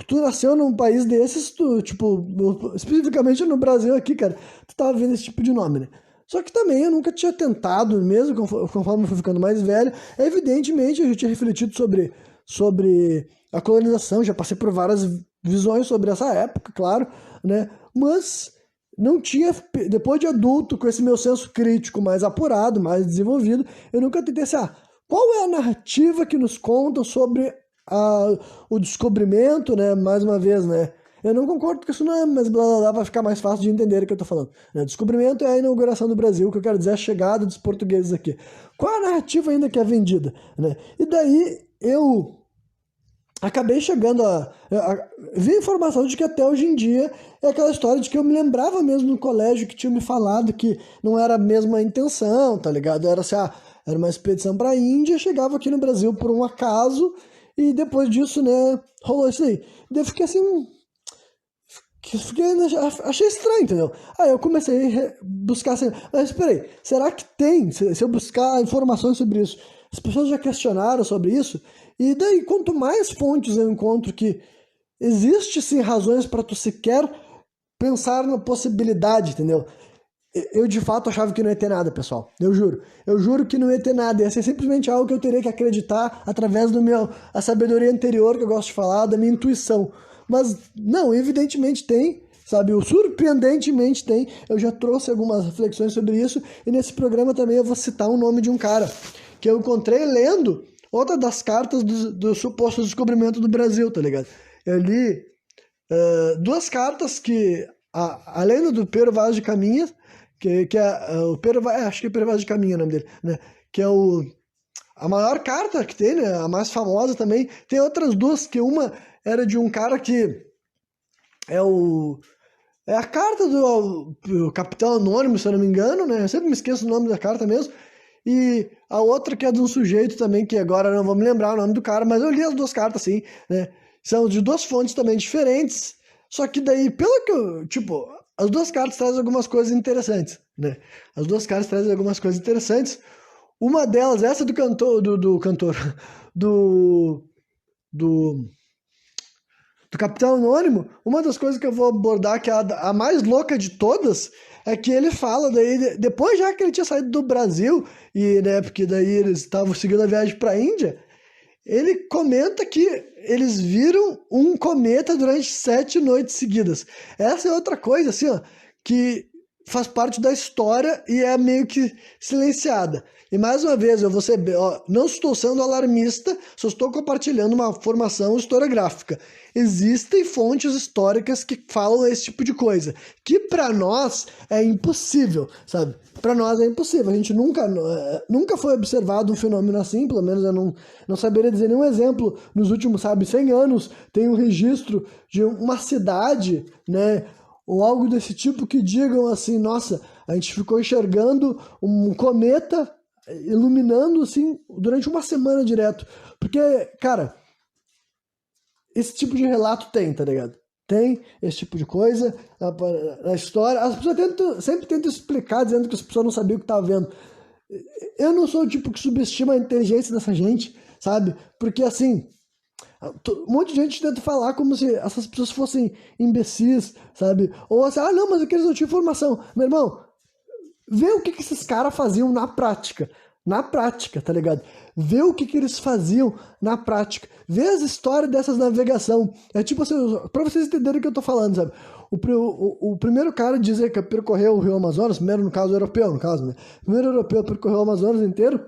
Tu nasceu num país desses, tu, tipo, especificamente no Brasil aqui, cara, tu tava vendo esse tipo de nome, né? Só que também eu nunca tinha tentado, mesmo conforme eu fui ficando mais velho. Evidentemente, eu já tinha refletido sobre a colonização, já passei por várias visões sobre essa época, claro, né? Mas não tinha, depois de adulto, com esse meu senso crítico mais apurado, mais desenvolvido, eu nunca tentei assim, qual é a narrativa que nos conta sobre o descobrimento, né, mais uma vez, né, eu não concordo com isso não, mas blá blá blá, vai ficar mais fácil de entender o que eu tô falando. Né? Descobrimento é a inauguração do Brasil, o que eu quero dizer é a chegada dos portugueses aqui. Qual é a narrativa ainda que é vendida? Né? E daí eu acabei chegando vi a informação de que até hoje em dia é aquela história de que eu me lembrava mesmo no colégio que tinha me falado que não era a mesma intenção, tá ligado? Era assim, era uma expedição pra Índia, chegava aqui no Brasil por um acaso e depois disso, né, rolou isso aí. Daí eu fiquei assim, achei estranho, entendeu? Aí eu comecei a buscar assim, mas espera aí, será que tem, se eu buscar informações sobre isso, as pessoas já questionaram sobre isso? E daí, quanto mais fontes eu encontro que existe sim razões para tu sequer pensar na possibilidade, entendeu? Eu de fato achava que não ia ter nada, pessoal. Eu juro que não ia ter nada. Ia ser simplesmente algo que eu teria que acreditar através a sabedoria anterior que eu gosto de falar, da minha intuição. Mas não, evidentemente tem, sabe? O surpreendentemente tem. Eu já trouxe algumas reflexões sobre isso e nesse programa também eu vou citar o nome de um cara que eu encontrei lendo outra das cartas do suposto descobrimento do Brasil, tá ligado? Eu li duas cartas que, além do Pero Vaz de Caminha, que é o Pero, acho que é Pero Vaz de Caminha o nome dele, né? Que é a maior carta que tem, né? A mais famosa também. Tem outras duas, que uma era de um cara que é a carta do Capitão Anônimo, se eu não me engano, né? Eu sempre me esqueço o nome da carta mesmo. E a outra que é de um sujeito também, que agora não vou me lembrar o nome do cara, mas eu li as duas cartas assim, né? São de duas fontes também diferentes, só que daí, pelo que eu, tipo, as duas cartas trazem algumas coisas interessantes, né? As duas cartas trazem algumas coisas interessantes. Uma delas, essa do cantor, do Capitão Anônimo, uma das coisas que eu vou abordar, que é a mais louca de todas, é que ele fala daí, depois já que ele tinha saído do Brasil, e né, porque daí eles estavam seguindo a viagem para a Índia, ele comenta que eles viram um cometa durante 7 noites seguidas. Essa é outra coisa, assim, ó, que faz parte da história e é meio que silenciada. E mais uma vez, eu vou ser, não estou sendo alarmista, só estou compartilhando uma formação historiográfica. Existem fontes históricas que falam esse tipo de coisa, que para nós é impossível, sabe? Para nós é impossível. A gente nunca foi observado um fenômeno assim, pelo menos eu não saberia dizer nenhum exemplo. Nos últimos, 100 anos, tem um registro de uma cidade, né? Ou algo desse tipo que digam assim, nossa, a gente ficou enxergando um cometa iluminando assim durante uma semana direto. Porque, cara, esse tipo de relato tem, tá ligado? Tem esse tipo de coisa na história. As pessoas sempre tentam explicar, dizendo que as pessoas não sabiam o que estavam vendo. Eu não sou o tipo que subestima a inteligência dessa gente, sabe? Porque, assim, um monte de gente tenta falar como se essas pessoas fossem imbecis, sabe? Ou assim, não, mas aqueles não tinham informação. Meu irmão, vê o que esses caras faziam na prática. Na prática, tá ligado? Vê o que eles faziam na prática. Vê as histórias dessas navegação. É tipo assim, pra vocês entenderem o que eu tô falando, sabe? O primeiro cara a dizer que percorreu o Rio Amazonas, primeiro no caso europeu, né? O primeiro europeu percorreu o Amazonas inteiro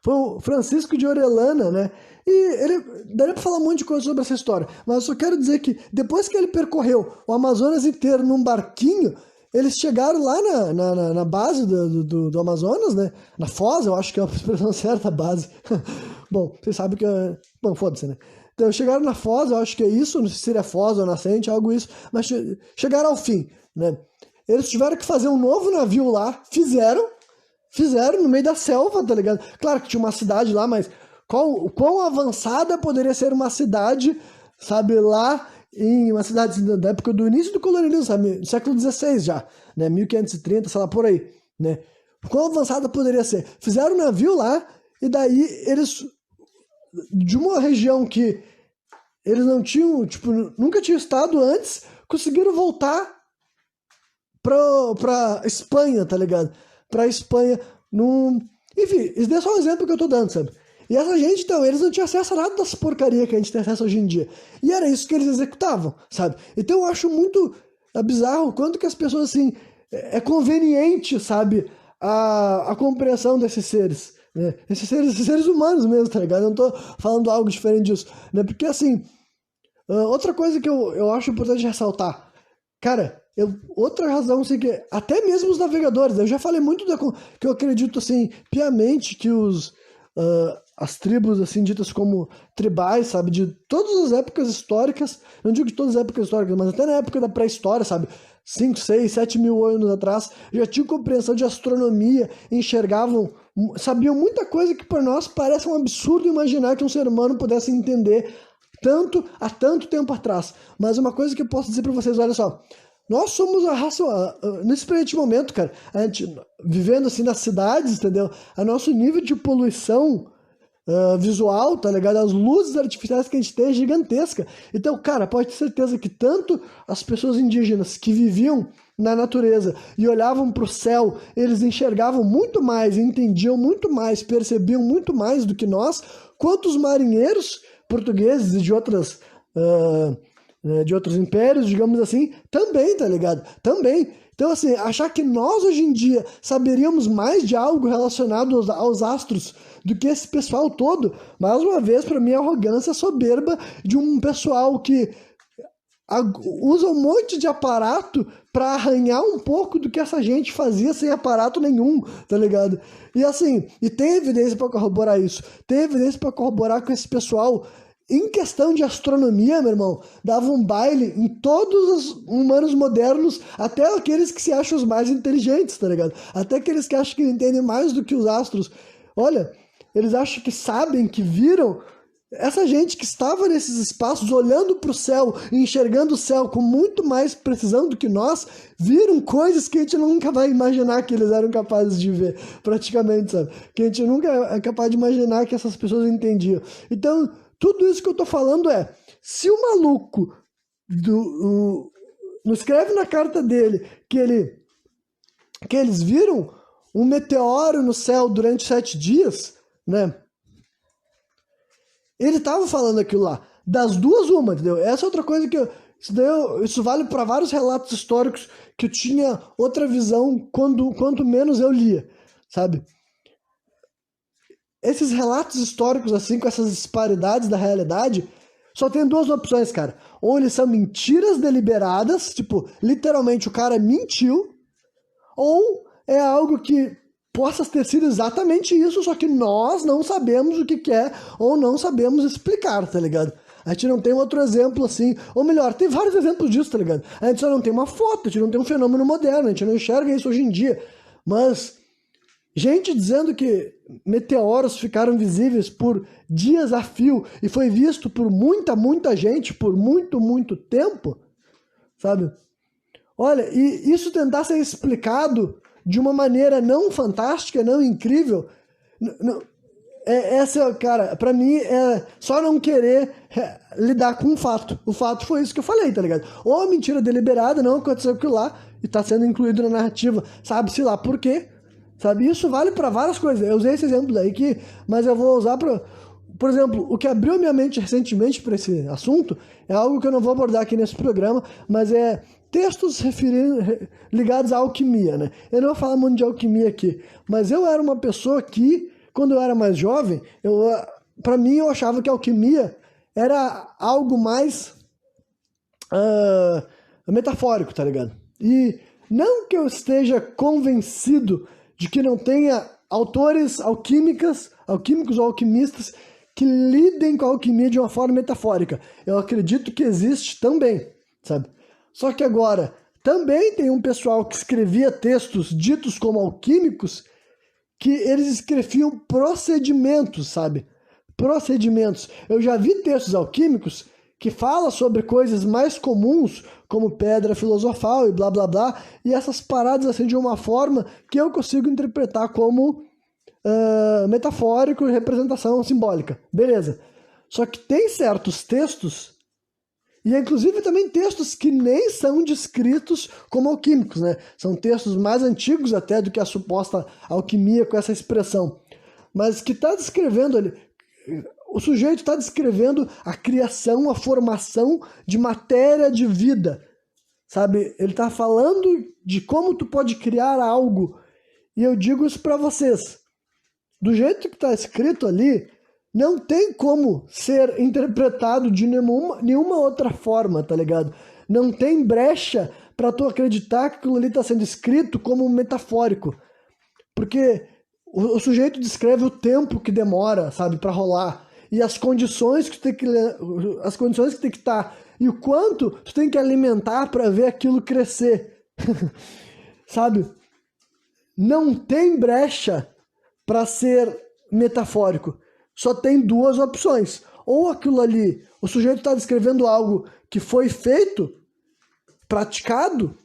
foi o Francisco de Orellana, né? E ele daria pra falar um monte de coisa sobre essa história, mas eu só quero dizer que depois que ele percorreu o Amazonas inteiro num barquinho, eles chegaram lá na base do Amazonas, né? Na foz, eu acho que é a expressão certa, base. Bom, vocês sabem que é... Bom, foda-se, né? Então, chegaram na foz, eu acho que é isso, não sei se seria foz ou nascente, algo isso, mas chegaram ao fim, né? Eles tiveram que fazer um novo navio lá, fizeram no meio da selva, tá ligado? Claro que tinha uma cidade lá, mas quão avançada poderia ser uma cidade, sabe, lá em uma cidade da época do início do colonialismo, sabe, no século XVI já, né, 1530, sei lá, por aí, né? Quão avançada poderia ser? Fizeram um navio lá, e daí eles, de uma região que eles não tinham, tipo, nunca tinham estado antes, conseguiram voltar pra Espanha, tá ligado? Pra Espanha, enfim, isso é só um exemplo que eu tô dando, sabe? E essa gente, então, eles não tinham acesso a nada dessa porcaria que a gente tem acesso hoje em dia. E era isso que eles executavam, sabe? Então eu acho muito É bizarro o quanto que as pessoas, assim, é conveniente, sabe, a compreensão desses seres, né? Esses seres humanos mesmo, tá ligado? Eu não tô falando algo diferente disso, né? Porque, assim, outra coisa que eu acho importante ressaltar, cara, outra razão, assim, que até mesmo os navegadores, eu já falei muito que eu acredito, assim, piamente que as tribos, assim, ditas como tribais, sabe, de todas as épocas históricas, não digo de todas as épocas históricas, mas até na época da pré-história, sabe, 5, 6, 7 mil anos atrás, já tinham compreensão de astronomia, enxergavam, sabiam muita coisa que para nós parece um absurdo imaginar que um ser humano pudesse entender há tanto tempo atrás. Mas uma coisa que eu posso dizer para vocês, olha só, nós somos a raça, nesse presente momento, cara, a gente vivendo assim nas cidades, entendeu? A nosso nível de poluição visual, tá ligado? As luzes artificiais que a gente tem é gigantesca. Então, cara, pode ter certeza que tanto as pessoas indígenas que viviam na natureza e olhavam para o céu, eles enxergavam muito mais, entendiam muito mais, percebiam muito mais do que nós, quanto os marinheiros portugueses e de outros impérios, digamos assim, também, tá ligado? Também. Então, assim, achar que nós hoje em dia saberíamos mais de algo relacionado aos astros do que esse pessoal todo, mais uma vez, para mim, é arrogância soberba de um pessoal que usa um monte de aparato para arranhar um pouco do que essa gente fazia sem aparato nenhum, tá ligado? E assim, e tem evidência para corroborar isso, tem evidência para corroborar com esse pessoal. Em questão de astronomia, meu irmão, dava um baile em todos os humanos modernos, até aqueles que se acham os mais inteligentes, tá ligado? Até aqueles que acham que entendem mais do que os astros. Olha, eles acham que sabem, que viram. Essa gente que estava nesses espaços, olhando para o céu e enxergando o céu com muito mais precisão do que nós, viram coisas que a gente nunca vai imaginar que eles eram capazes de ver, praticamente, sabe? Que a gente nunca é capaz de imaginar que essas pessoas entendiam. Então, tudo isso que eu tô falando se o maluco não escreve na carta dele que eles viram um meteoro no céu durante 7 dias, né? Ele tava falando aquilo lá. Das duas, uma, entendeu? Essa é outra coisa que isso vale para vários relatos históricos que eu tinha outra visão quanto menos eu lia, sabe? Esses relatos históricos, assim, com essas disparidades da realidade, só tem duas opções, cara. Ou eles são mentiras deliberadas, tipo, literalmente o cara mentiu, ou é algo que possa ter sido exatamente isso, só que nós não sabemos o que é, ou não sabemos explicar, tá ligado? A gente não tem outro exemplo assim, ou melhor, tem vários exemplos disso, tá ligado? A gente só não tem uma foto, a gente não tem um fenômeno moderno, a gente não enxerga isso hoje em dia. Mas gente dizendo que meteoros ficaram visíveis por dias a fio e foi visto por muita gente por muito tempo, sabe? Olha, e isso tentar ser explicado de uma maneira não fantástica, não incrível, essa, cara, pra mim é só não querer lidar com o fato. O fato foi isso que eu falei, tá ligado? Ou a mentira deliberada, não aconteceu aquilo lá e tá sendo incluído na narrativa, sabe-se lá por quê, sabe? Isso vale pra várias coisas. Eu usei esse exemplo daí mas eu vou usar pra... Por exemplo, o que abriu minha mente recentemente para esse assunto é algo que eu não vou abordar aqui nesse programa, mas é textos ligados à alquimia, né? Eu não vou falar muito de alquimia aqui, mas eu era uma pessoa que, quando eu era mais jovem, para mim eu achava que a alquimia era algo mais metafórico, tá ligado? E não que eu esteja convencido de que não tenha autores alquímicos ou alquimistas que lidem com a alquimia de uma forma metafórica. Eu acredito que existe também, sabe? Só que agora, também tem um pessoal que escrevia textos ditos como alquímicos, que eles escreviam procedimentos, sabe? Procedimentos. Eu já vi textos alquímicos que falam sobre coisas mais comuns, como pedra filosofal e blá blá blá, e essas paradas assim de uma forma que eu consigo interpretar como metafórico e representação simbólica. Beleza. Só que tem certos textos, e inclusive também textos que nem são descritos como alquímicos, né? São textos mais antigos até do que a suposta alquimia com essa expressão. Mas que está descrevendo ali... O sujeito está descrevendo a criação, a formação de matéria de vida, sabe? Ele tá falando de como tu pode criar algo. E eu digo isso pra vocês. Do jeito que tá escrito ali, não tem como ser interpretado de nenhuma outra forma, tá ligado? Não tem brecha pra tu acreditar que aquilo ali tá sendo escrito como metafórico. Porque o sujeito descreve o tempo que demora, sabe, pra rolar. E as condições que tu tem que estar. E o quanto tu tem que alimentar pra ver aquilo crescer. Sabe? Não tem brecha para ser metafórico. Só tem duas opções. Ou aquilo ali, o sujeito está descrevendo algo que foi feito, praticado,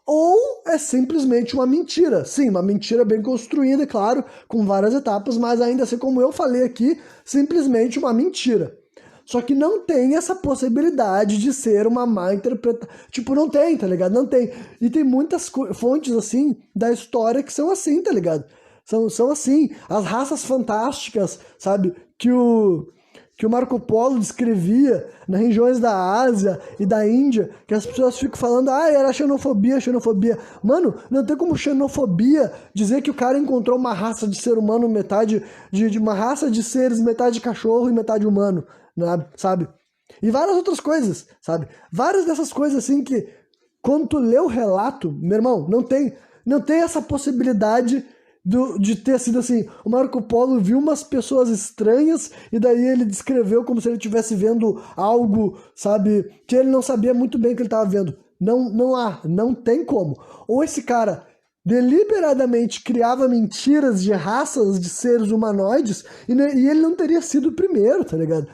ou é simplesmente uma mentira. Sim, uma mentira bem construída, claro, com várias etapas, mas ainda assim, como eu falei aqui, simplesmente uma mentira. Só que não tem essa possibilidade de ser uma má interpretação. Tipo, não tem, tá ligado? Não tem. E tem muitas fontes, assim, da história que são assim, tá ligado? São assim. As raças fantásticas, sabe? Que o Marco Polo descrevia nas regiões da Ásia e da Índia, que as pessoas ficam falando, era xenofobia. Mano, não tem como xenofobia dizer que o cara encontrou uma raça de ser humano, metade de uma raça de seres, metade cachorro e metade humano. Sabe? E várias outras coisas, sabe? Várias dessas coisas assim que quando tu lê o relato, meu irmão, não tem essa possibilidade de ter sido assim, o Marco Polo viu umas pessoas estranhas e daí ele descreveu como se ele estivesse vendo algo, sabe, que ele não sabia muito bem que ele estava vendo. Não tem como. Ou esse cara deliberadamente criava mentiras de raças de seres humanoides e ele não teria sido o primeiro, tá ligado?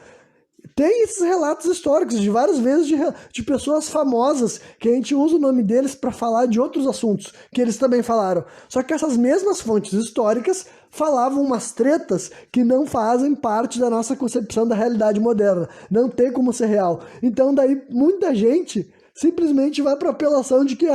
Tem esses relatos históricos de várias vezes de pessoas famosas que a gente usa o nome deles para falar de outros assuntos que eles também falaram. Só que essas mesmas fontes históricas falavam umas tretas que não fazem parte da nossa concepção da realidade moderna. Não tem como ser real. Então daí muita gente simplesmente vai para apelação de que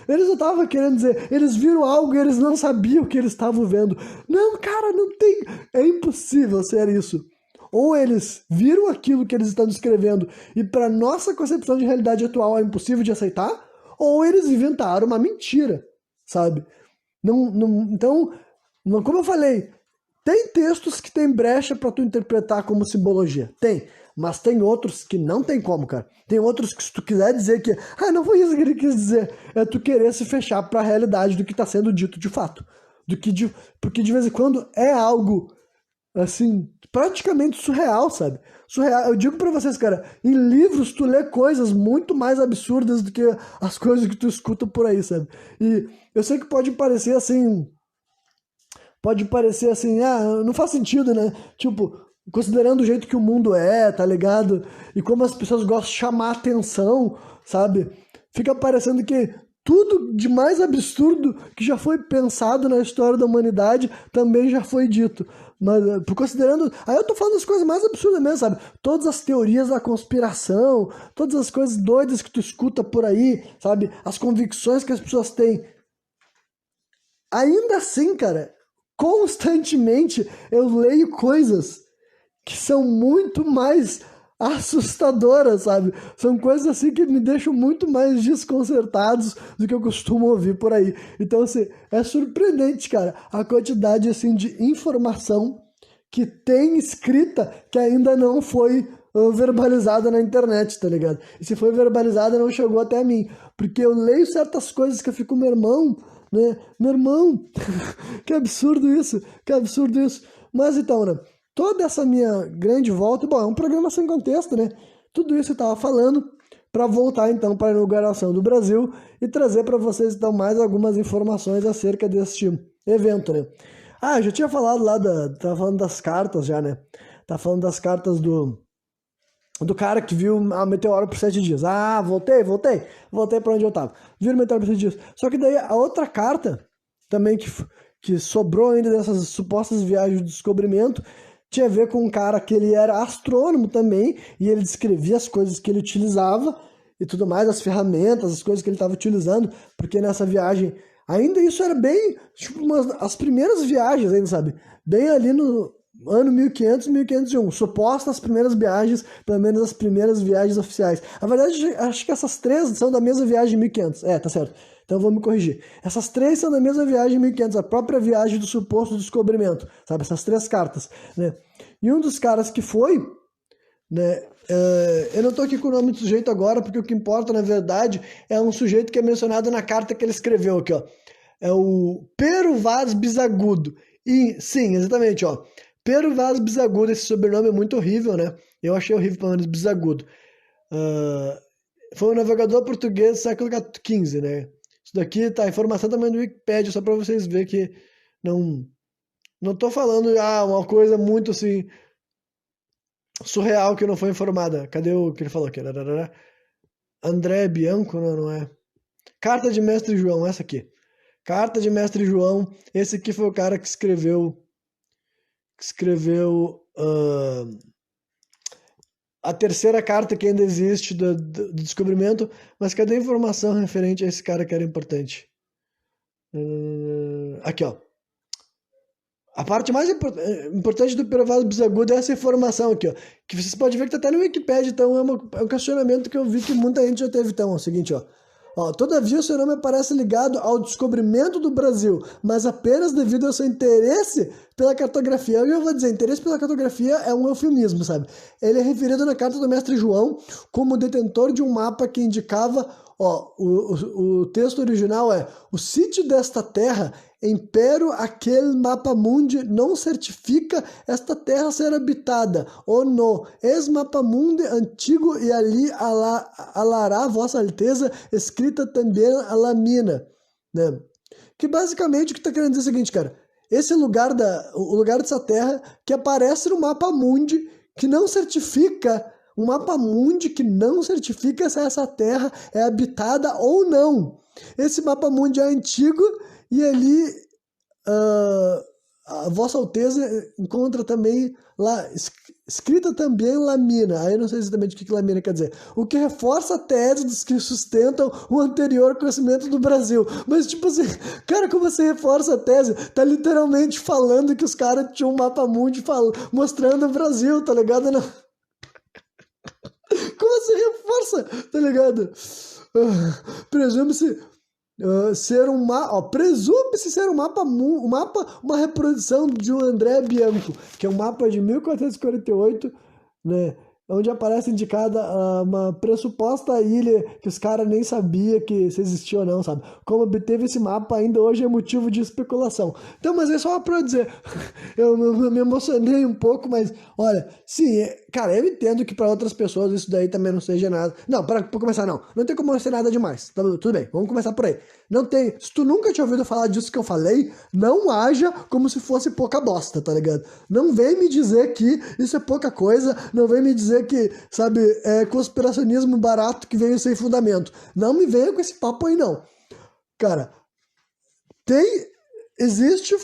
eles não estavam querendo dizer, eles viram algo e eles não sabiam o que eles estavam vendo. Não, cara, não tem. É impossível ser isso. Ou eles viram aquilo que eles estão descrevendo e para nossa concepção de realidade atual é impossível de aceitar, ou eles inventaram uma mentira, sabe? Então, como eu falei, tem textos que tem brecha para tu interpretar como simbologia, tem, mas tem outros que não tem como, cara. Tem outros que se tu quiser dizer que, não foi isso que ele quis dizer, é tu querer se fechar para a realidade do que está sendo dito de fato, porque de vez em quando é algo assim, praticamente surreal, sabe? Surreal. Eu digo pra vocês, cara, em livros tu lê coisas muito mais absurdas do que as coisas que tu escuta por aí, sabe? E eu sei que pode parecer assim, não faz sentido, né? Tipo, considerando o jeito que o mundo é, tá ligado? E como as pessoas gostam de chamar atenção, sabe? Fica parecendo que tudo de mais absurdo que já foi pensado na história da humanidade também já foi dito. Mas, considerando... Aí eu tô falando as coisas mais absurdas mesmo, sabe? Todas as teorias da conspiração, todas as coisas doidas que tu escuta por aí, sabe? As convicções que as pessoas têm. Ainda assim, cara, constantemente eu leio coisas que são muito mais assustadoras, sabe? São coisas assim que me deixam muito mais desconcertados do que eu costumo ouvir por aí. Então, assim, é surpreendente, cara, a quantidade, assim, de informação que tem escrita que ainda não foi verbalizada na internet, tá ligado? E se foi verbalizada, não chegou até mim. Porque eu leio certas coisas que eu fico, meu irmão, né? Meu irmão, que absurdo isso, que absurdo isso. Mas então, né? Toda essa minha grande volta, bom, é um programa sem contexto, né? Tudo isso eu estava falando para voltar então para a inauguração do Brasil e trazer para vocês então mais algumas informações acerca deste evento, né? Eu já tinha falado lá, tava falando das cartas já, né? Tava falando das cartas do cara que viu a meteoro por 7 dias. Voltei para onde eu tava. Viu o meteoro por 7 dias. Só que daí a outra carta também que sobrou ainda dessas supostas viagens de descobrimento tinha a ver com um cara que ele era astrônomo também, e ele descrevia as coisas que ele utilizava e tudo mais, as ferramentas, as coisas que ele estava utilizando, porque nessa viagem, ainda isso era bem, tipo, as primeiras viagens ainda, sabe? Bem ali ano 1500 e 1501, supostas primeiras viagens, pelo menos as primeiras viagens oficiais. Na verdade, acho que essas três são da mesma viagem de 1500. Tá certo. Então vou me corrigir. Essas três são da mesma viagem de 1500, a própria viagem do suposto descobrimento, sabe? Essas três cartas, né? E um dos caras que foi, né? Eu não tô aqui com o nome do sujeito agora, porque o que importa, na verdade, é um sujeito que é mencionado na carta que ele escreveu aqui, ó. É o Pero Vaz Bisagudo. E, sim, exatamente, ó. Pero Vaz Bisagudo, esse sobrenome é muito horrível, né? Eu achei horrível, pelo menos, Bisagudo. Foi um navegador português do século XV, né? Isso daqui tá, informação também do Wikipedia, só para vocês verem que não tô falando uma coisa muito assim surreal que não foi informada. Cadê o que ele falou aqui? André Bianco, não é? Carta de Mestre João, essa aqui. Carta de Mestre João, esse aqui foi o cara que escreveu a terceira carta que ainda existe do descobrimento, mas cadê a informação referente a esse cara que era importante? Aqui, ó. A parte mais importante do Pero Vaz Bisagudo é essa informação aqui, ó. Que vocês podem ver que tá até no Wikipedia, então é um questionamento que eu vi que muita gente já teve. Então, é o seguinte, ó. Todavia, o seu nome aparece ligado ao descobrimento do Brasil, mas apenas devido ao seu interesse pela cartografia. Eu vou dizer, interesse pela cartografia é um eufemismo, sabe? Ele é referido na carta do Mestre João como detentor de um mapa que indicava, o texto original é: o sítio desta terra, empero aquele mapa mundi não certifica esta terra ser habitada, ou no, ex mapa mundi antigo e ali alará vossa alteza, escrita também a lamina, né? Que basicamente o que está querendo dizer é o seguinte, cara, esse lugar o lugar dessa terra que aparece no mapa mundi, que não certifica, um mapa mundi que não certifica se essa terra é habitada ou não. Esse mapa mundi é antigo e ali a Vossa Alteza encontra também lá, escrita também lamina. Aí eu não sei exatamente o que lamina quer dizer. O que reforça a tese dos que sustentam o anterior conhecimento do Brasil. Mas tipo assim, cara, como você reforça a tese? Tá literalmente falando que os caras tinham um mapa mundi mostrando o Brasil, tá ligado? Não. Como você reforça, tá ligado? Presume-se ser um mapa, presume-se ser um mapa, uma reprodução de um André Bianco, que é um mapa de 1448, né? Onde aparece indicada uma pressuposta ilha que os caras nem sabiam que se existia ou não, sabe? Como obteve esse mapa ainda hoje é motivo de especulação. Então, mas é só pra dizer, eu me emocionei um pouco, mas olha, sim, cara, eu entendo que para outras pessoas isso daí também não seja nada. Não, para começar, não tem como ser nada demais. Tá, tudo bem, vamos começar por aí. Não tem, se tu nunca tinha ouvido falar disso que eu falei, não haja como se fosse pouca bosta, tá ligado? Não vem me dizer que isso é pouca coisa, não vem me dizer que, sabe, é conspiracionismo barato que veio sem fundamento. Não me venha com esse papo aí, não. Cara, existe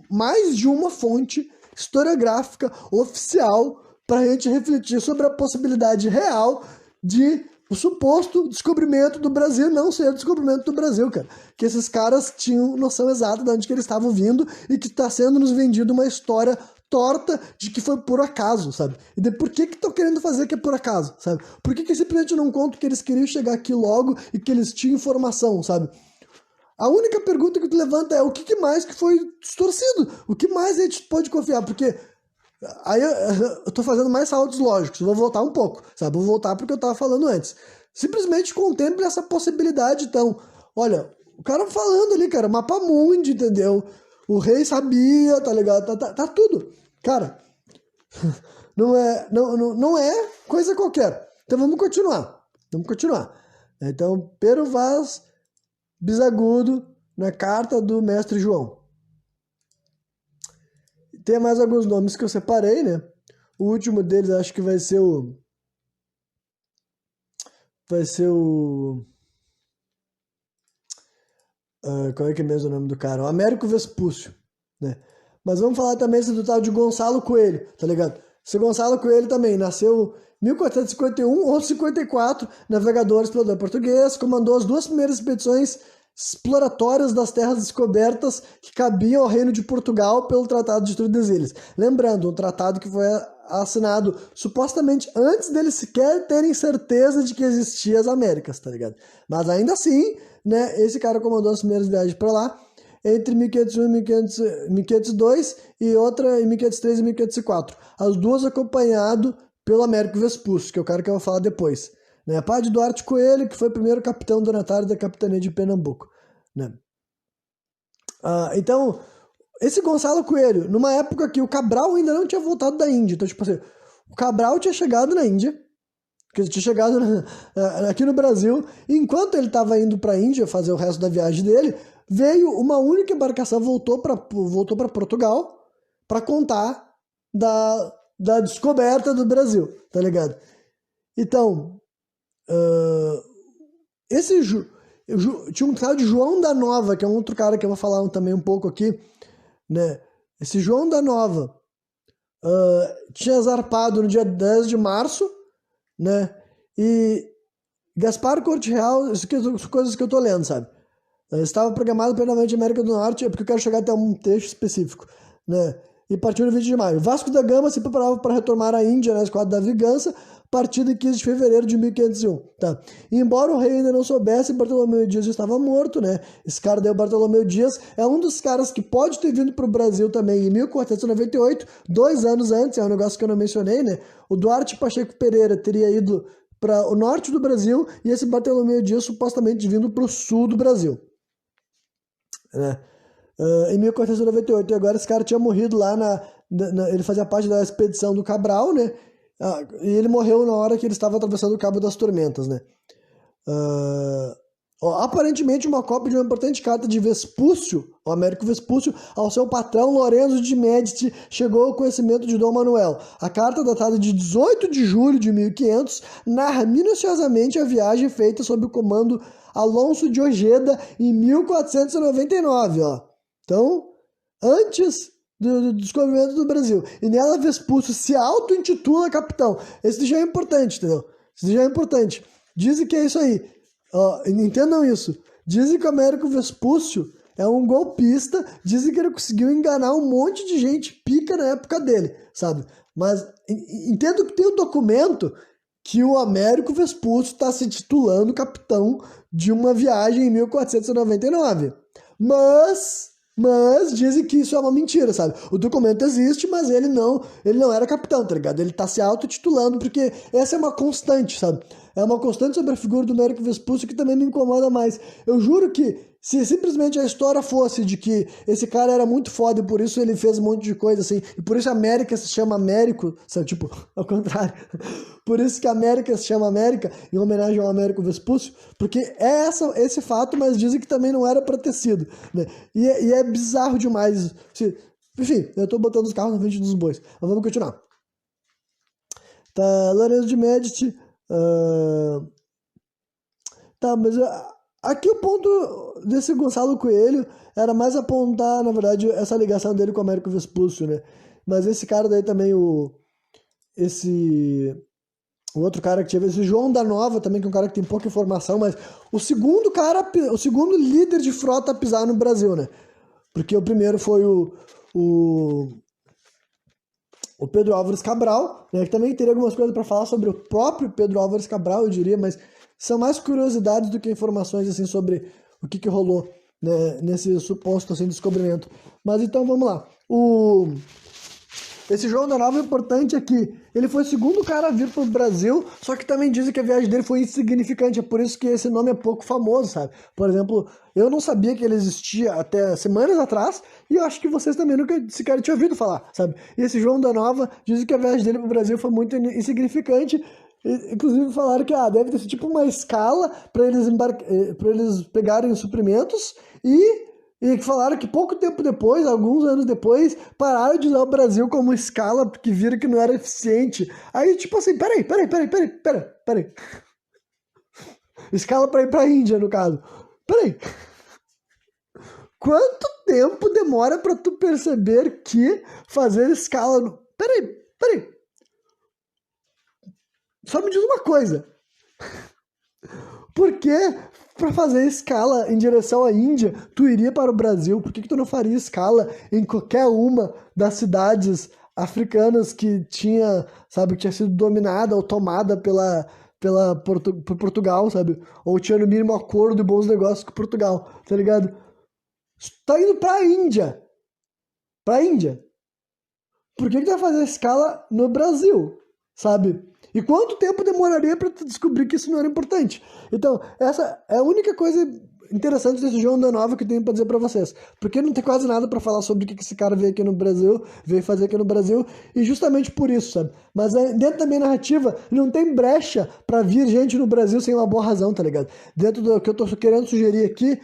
mais de uma fonte historiográfica oficial para a gente refletir sobre a possibilidade real de o suposto descobrimento do Brasil não ser o descobrimento do Brasil, cara. Que esses caras tinham noção exata de onde que eles estavam vindo e que está sendo nos vendido uma história torta de que foi por acaso, sabe? E por que estão querendo fazer que é por acaso, sabe? Por que simplesmente não contam que eles queriam chegar aqui logo e que eles tinham informação, sabe? A única pergunta que tu levanta é o que mais que foi distorcido? O que mais a gente pode confiar? Porque aí eu tô fazendo mais saltos lógicos, vou voltar um pouco, sabe? Vou voltar porque eu tava falando antes. Simplesmente contemple essa possibilidade, então. Olha, o cara falando ali, cara, mapa mundi, entendeu? O rei sabia, tá ligado? Tá tudo. Cara, não é coisa qualquer. Então vamos continuar. Então, Pero Vaz Bisagudo, na carta do Mestre João. Tem mais alguns nomes que eu separei, né? O último deles acho que vai ser o qual é que é mesmo o nome do cara? O Américo Vespúcio, né? Mas vamos falar também do tal de Gonçalo Coelho, tá ligado? Esse Gonçalo Coelho também nasceu em 1451 ou 54, navegador explorador português, comandou as duas primeiras expedições exploratórias das terras descobertas que cabiam ao reino de Portugal pelo Tratado de Tordesilhas. Lembrando, um tratado que foi assinado supostamente antes deles sequer terem certeza de que existiam as Américas, tá ligado? Mas ainda assim, né, esse cara comandou as primeiras viagens para lá entre 1501 e 1502 e outra em 1503 e 1504. As duas acompanhado pelo Américo Vespúcio, que é o cara que eu vou falar depois. Né? Padre Duarte Coelho, que foi o primeiro capitão donatário da capitania de Pernambuco. Né? Então, esse Gonçalo Coelho, numa época que o Cabral ainda não tinha voltado da Índia. Então, tipo assim, o Cabral tinha chegado na Índia, que tinha chegado aqui no Brasil, e enquanto ele estava indo para a Índia fazer o resto da viagem dele, veio uma única embarcação, voltou para Portugal para contar da descoberta do Brasil, tá ligado? Então, tinha um cara de João da Nova, que é um outro cara que eu vou falar também um pouco aqui, né? Esse João da Nova tinha zarpado no dia 10 de março, né? E Gaspar Corte Real, isso aqui são coisas que eu tô lendo, sabe? Estava programado para a América do Norte, porque eu quero chegar até um trecho específico, né? E partiu no 20 de maio. Vasco da Gama se preparava para retomar a Índia na esquadra da Vingança, partida em 15 de fevereiro de 1501. Tá? E embora o rei ainda não soubesse, Bartolomeu Dias já estava morto, né? Esse cara daí, o Bartolomeu Dias, é um dos caras que pode ter vindo para o Brasil também em 1498, 2 anos antes, é um negócio que eu não mencionei, né? O Duarte Pacheco Pereira teria ido para o norte do Brasil e esse Bartolomeu Dias supostamente vindo para o sul do Brasil. Né? Em 1498, e agora esse cara tinha morrido lá ele fazia parte da expedição do Cabral, né? E ele morreu na hora que ele estava atravessando o Cabo das Tormentas, né? Aparentemente uma cópia de uma importante carta de Vespúcio, o Américo Vespúcio, ao seu patrão Lorenzo de Médici, chegou ao conhecimento de Dom Manuel. A carta, datada de 18 de julho de 1500, narra minuciosamente a viagem feita sob o comando Alonso de Ojeda em 1499, ó. Então, antes do descobrimento do Brasil. E nela Vespúcio se auto-intitula capitão. Esse já é importante, entendeu? Esse já é importante. Dizem que é isso aí. Entendam isso. Dizem que o Américo Vespúcio é um golpista. Dizem que ele conseguiu enganar um monte de gente pica na época dele, sabe? Mas entendo que tem um documento que o Américo Vespúcio está se titulando capitão de uma viagem em 1499. Mas dizem que isso é uma mentira, sabe? O documento existe, mas ele não era capitão, tá ligado? Ele tá se auto-titulando, porque essa é uma constante, sabe? É uma constante sobre a figura do Américo Vespúcio que também me incomoda mais. Eu juro que se simplesmente a história fosse de que esse cara era muito foda e por isso ele fez um monte de coisa assim, e por isso a América se chama Américo, sabe? Tipo, ao contrário. Por isso que a América se chama América, em homenagem ao Américo Vespúcio, porque é esse fato, mas dizem que também não era pra ter sido, né? E é bizarro demais. Enfim, eu tô botando os carros na frente dos bois. Mas vamos continuar. Tá, Lorenzo de Médici. Tá, mas aqui o ponto desse Gonçalo Coelho era mais apontar, na verdade, essa ligação dele com o Américo Vespúcio, né? Mas esse cara daí também, o outro cara que tinha, esse João da Nova também, que é um cara que tem pouca informação, mas o segundo líder de frota a pisar no Brasil, né? Porque o primeiro foi o Pedro Álvares Cabral, né, que também teria algumas coisas para falar sobre o próprio Pedro Álvares Cabral, eu diria, mas são mais curiosidades do que informações assim sobre o que rolou, né, nesse suposto assim, descobrimento. Mas então vamos lá. Esse João da Nova, o importante é que ele foi o segundo cara a vir pro Brasil, só que também dizem que a viagem dele foi insignificante, é por isso que esse nome é pouco famoso, sabe? Por exemplo, eu não sabia que ele existia até semanas atrás, e eu acho que vocês também nunca sequer tinham ouvido falar, sabe? E esse João da Nova, dizem que a viagem dele pro Brasil foi muito insignificante, inclusive falaram que deve ter sido tipo uma escala para eles pegarem os suprimentos e que falaram que pouco tempo depois, alguns anos depois, pararam de usar o Brasil como escala porque viram que não era eficiente. Aí, tipo assim, peraí. Escala pra ir pra Índia, no caso. Peraí. Quanto tempo demora pra tu perceber que fazer escala... Peraí. Só me diz uma coisa. Por que, para fazer escala em direção à Índia, tu iria para o Brasil? Por que tu não faria escala em qualquer uma das cidades africanas que tinha, sabe, que tinha sido dominada ou tomada por Portugal, sabe? Ou tinha no mínimo acordo e bons negócios com Portugal, tá ligado? Tá indo pra Índia. Pra Índia. Por que tu vai fazer escala no Brasil, sabe? E quanto tempo demoraria para tu descobrir que isso não era importante? Então, essa é a única coisa interessante desse João da Nova que eu tenho para dizer para vocês. Porque não tem quase nada para falar sobre o que esse cara veio aqui no Brasil, veio fazer aqui no Brasil, e justamente por isso, sabe? Mas dentro da minha narrativa, não tem brecha para vir gente no Brasil sem uma boa razão, tá ligado? Dentro do que eu tô querendo sugerir aqui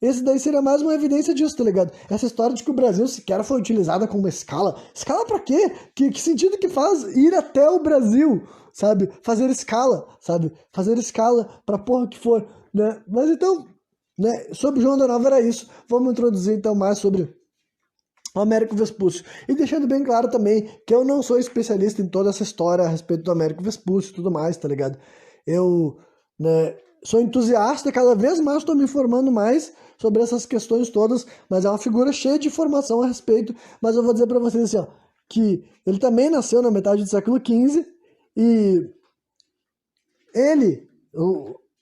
esse daí seria mais uma evidência disso, tá ligado? Essa história de que o Brasil sequer foi utilizada como escala. Escala pra quê? Que sentido que faz ir até o Brasil, sabe? Fazer escala, sabe? Fazer escala pra porra que for, né? Mas então, né? Sobre João da Nova era isso. Vamos introduzir então mais sobre o Américo Vespúcio. E deixando bem claro também que eu não sou especialista em toda essa história a respeito do Américo Vespúcio e tudo mais, tá ligado? Eu, né, sou entusiasta, cada vez mais estou me informando mais sobre essas questões todas, mas é uma figura cheia de informação a respeito. Mas eu vou dizer para vocês assim, ó, que ele também nasceu na metade do século XV e ele...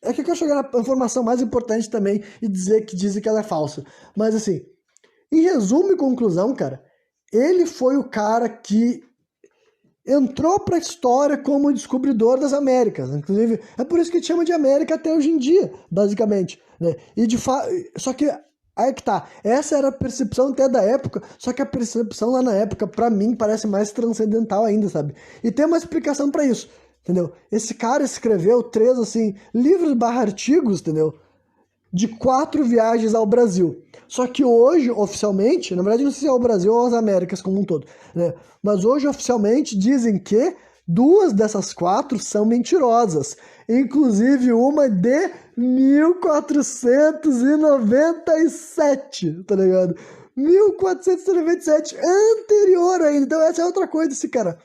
É que eu quero chegar na informação mais importante também e dizer que dizem que ela é falsa. Mas assim, em resumo e conclusão, cara, ele foi o cara que entrou para a história como descobridor das Américas. Inclusive, é por isso que chama de América até hoje em dia, basicamente, né? E de fato, só que aí que tá. Essa era a percepção até da época, só que a percepção lá na época, para mim, parece mais transcendental ainda, sabe? E tem uma explicação para isso, entendeu? Esse cara escreveu 3, assim, livros/artigos, entendeu? De 4 viagens ao Brasil. Só que hoje, oficialmente, na verdade não sei se é ao Brasil ou às Américas como um todo, né? Mas hoje, oficialmente, dizem que 2 dessas 4 são mentirosas. Inclusive uma de 1497, tá ligado? 1497, anterior ainda. Então essa é outra coisa desse cara.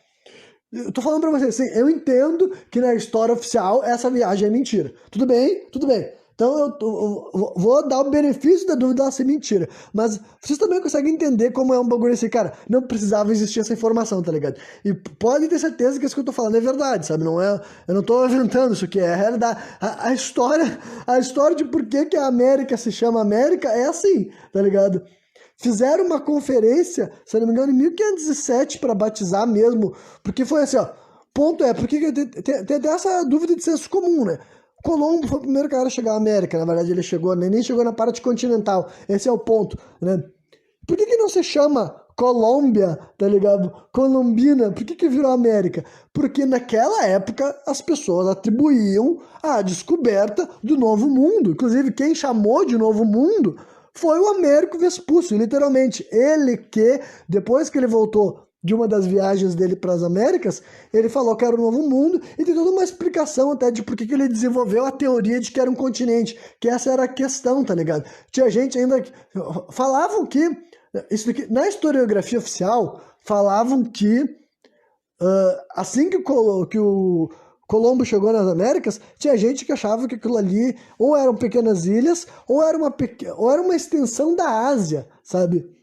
Eu tô falando pra vocês assim, eu entendo que na história oficial essa viagem é mentira. Tudo bem, tudo bem. Então eu vou dar o benefício da dúvida dela ser mentira. Mas vocês também conseguem entender como é um bagulho assim, cara, não precisava existir essa informação, tá ligado? E podem ter certeza que isso que eu tô falando é verdade, sabe? Não é, eu não tô inventando isso aqui, é a realidade. A história de por que a América se chama América é assim, tá ligado? Fizeram uma conferência, se eu não me engano, em 1507 para batizar mesmo, porque foi assim, ó, ponto porque tem essa dúvida de senso comum, né? Colombo foi o primeiro cara a chegar à América, na verdade ele chegou, nem chegou na parte continental, esse é o ponto, né? Por que não se chama Colômbia, tá ligado? Colombina, por que virou América? Porque naquela época as pessoas atribuíam a descoberta do Novo Mundo, inclusive quem chamou de Novo Mundo foi o Américo Vespúcio, literalmente, ele que, depois que ele voltou de uma das viagens dele para as Américas, ele falou que era o Novo Mundo e tem toda uma explicação até de por que ele desenvolveu a teoria de que era um continente, que essa era a questão, tá ligado? Tinha gente ainda que falavam que, isso daqui, na historiografia oficial, falavam que assim que o Colombo chegou nas Américas, tinha gente que achava que aquilo ali ou eram pequenas ilhas ou era uma extensão da Ásia, sabe?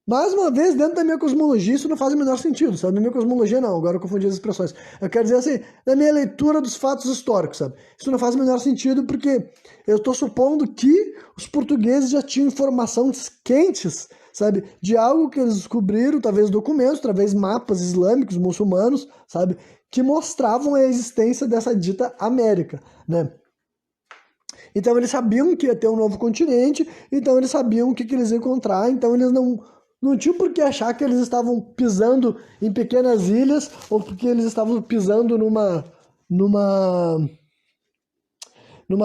Mais uma vez, dentro da minha cosmologia, isso não faz o menor sentido, sabe? Na minha cosmologia, não, agora eu confundi as expressões. Eu quero dizer assim, na minha leitura dos fatos históricos, sabe? Isso não faz o menor sentido porque eu estou supondo que os portugueses já tinham informações quentes, sabe? De algo que eles descobriram, talvez documentos, talvez mapas islâmicos, muçulmanos, sabe? Que mostravam a existência dessa dita América, né? Então eles sabiam que ia ter um novo continente, então eles sabiam o que eles iam encontrar, então eles não tinham por que achar que eles estavam pisando em pequenas ilhas ou porque eles estavam pisando numa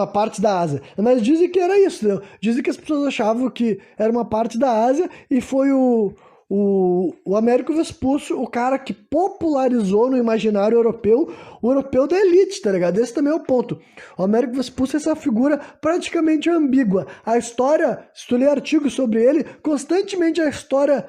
parte da Ásia. Mas dizem que era isso, entendeu? Dizem que as pessoas achavam que era uma parte da Ásia e foi o Américo Vespúcio, o cara que popularizou no imaginário europeu, o europeu da elite, tá ligado? Esse também é o ponto. O Américo Vespúcio é essa figura praticamente ambígua. A história, se tu ler artigos sobre ele, constantemente a história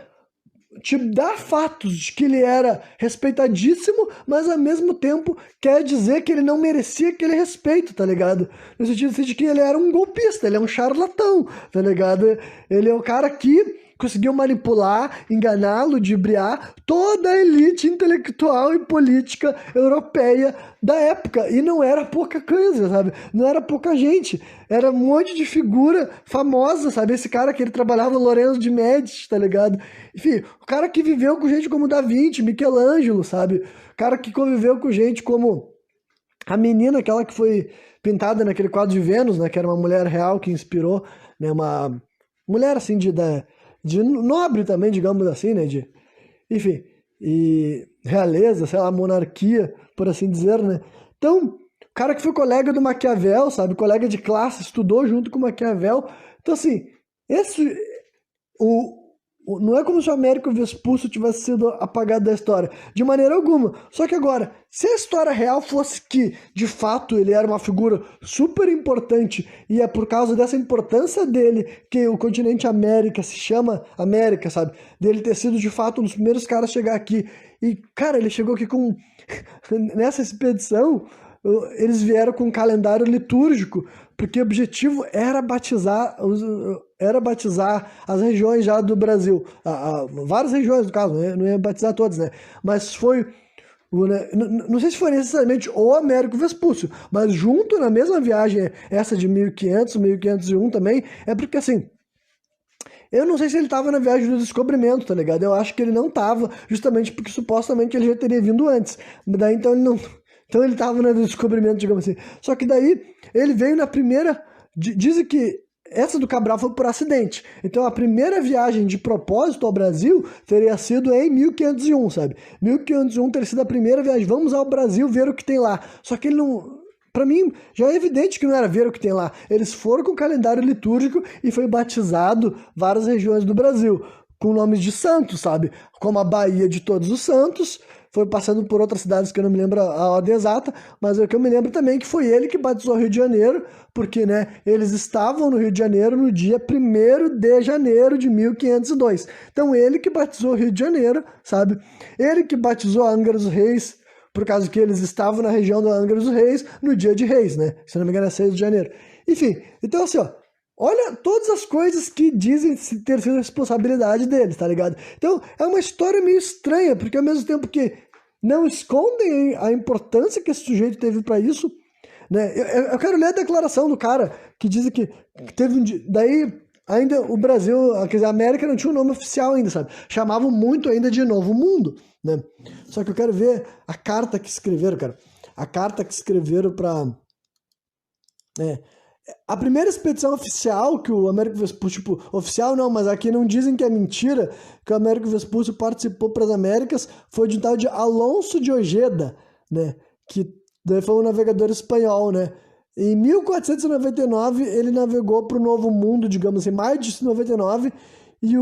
te dá fatos de que ele era respeitadíssimo, mas ao mesmo tempo quer dizer que ele não merecia aquele respeito, tá ligado? No sentido assim, de que ele era um golpista, ele é um charlatão, tá ligado? Ele é o cara que conseguiu manipular, enganar, ludibriar toda a elite intelectual e política europeia da época. E não era pouca coisa, sabe? Não era pouca gente. Era um monte de figura famosa, sabe? Esse cara que ele trabalhava, Lorenzo de Médici, tá ligado? Enfim, o cara que viveu com gente como Da Vinci, Michelangelo, sabe? O cara que conviveu com gente como a menina, aquela que foi pintada naquele quadro de Vênus, né? Que era uma mulher real que inspirou, né? Uma mulher, assim, de nobre também, digamos assim, né? Enfim, e realeza, sei lá, monarquia, por assim dizer, né? Então, o cara que foi colega do Maquiavel, sabe? Colega de classe, estudou junto com o Maquiavel. Então, assim, esse... não é como se o Américo Vespúcio tivesse sido apagado da história, de maneira alguma. Só que agora, se a história real fosse que, de fato, ele era uma figura super importante e é por causa dessa importância dele que o continente América se chama América, sabe? Dele ter sido, de fato, um dos primeiros caras a chegar aqui. E, cara, ele chegou aqui com... Nessa expedição, eles vieram com um calendário litúrgico, porque o objetivo era batizar as regiões já do Brasil, várias regiões no caso, né? Não ia batizar todas, né? Mas foi, não sei se foi necessariamente o Américo Vespúcio, mas junto na mesma viagem, essa de 1500, 1501 também, é porque assim, eu não sei se ele estava na viagem do descobrimento, tá ligado? Eu acho que ele não estava, justamente porque supostamente ele já teria vindo antes. Daí então ele não. Então ele estava no descobrimento, digamos assim. Só que daí ele veio na primeira. Dizem que essa do Cabral foi por acidente. Então a primeira viagem de propósito ao Brasil teria sido em 1501, sabe? 1501 teria sido a primeira viagem. Vamos ao Brasil ver o que tem lá. Só que ele não. Pra mim, já é evidente que não era ver o que tem lá. Eles foram com o calendário litúrgico e foi batizado várias regiões do Brasil, com nomes de santos, sabe? Como a Baía de Todos os Santos, foi passando por outras cidades que eu não me lembro a ordem exata, mas o que eu me lembro também é que foi ele que batizou o Rio de Janeiro, porque, né, eles estavam no Rio de Janeiro no dia 1º de janeiro de 1502. Então, ele que batizou o Rio de Janeiro, sabe? Ele que batizou a Angra dos Reis, por causa que eles estavam na região da Angra dos Reis no dia de Reis, né? Se não me engano é 6 de janeiro. Enfim, então assim, ó, olha todas as coisas que dizem ter sido responsabilidade deles, tá ligado? Então, é uma história meio estranha, porque ao mesmo tempo que não escondem a importância que esse sujeito teve para isso, né? Eu quero ler a declaração do cara, que diz que teve um dia... Daí, ainda o Brasil, quer dizer, a América não tinha um nome oficial ainda, sabe? Chamavam muito ainda de Novo Mundo, né? Só que eu quero ver a carta que escreveram, cara. A carta que escreveram para... A primeira expedição oficial que o Américo Vespúcio, tipo, oficial não, mas aqui não dizem que é mentira, que o Américo Vespúcio participou para as Américas, foi de um tal de Alonso de Ojeda, né? Que daí foi um navegador espanhol, né? Em 1499 ele navegou para o Novo Mundo, digamos assim, maio de 99, e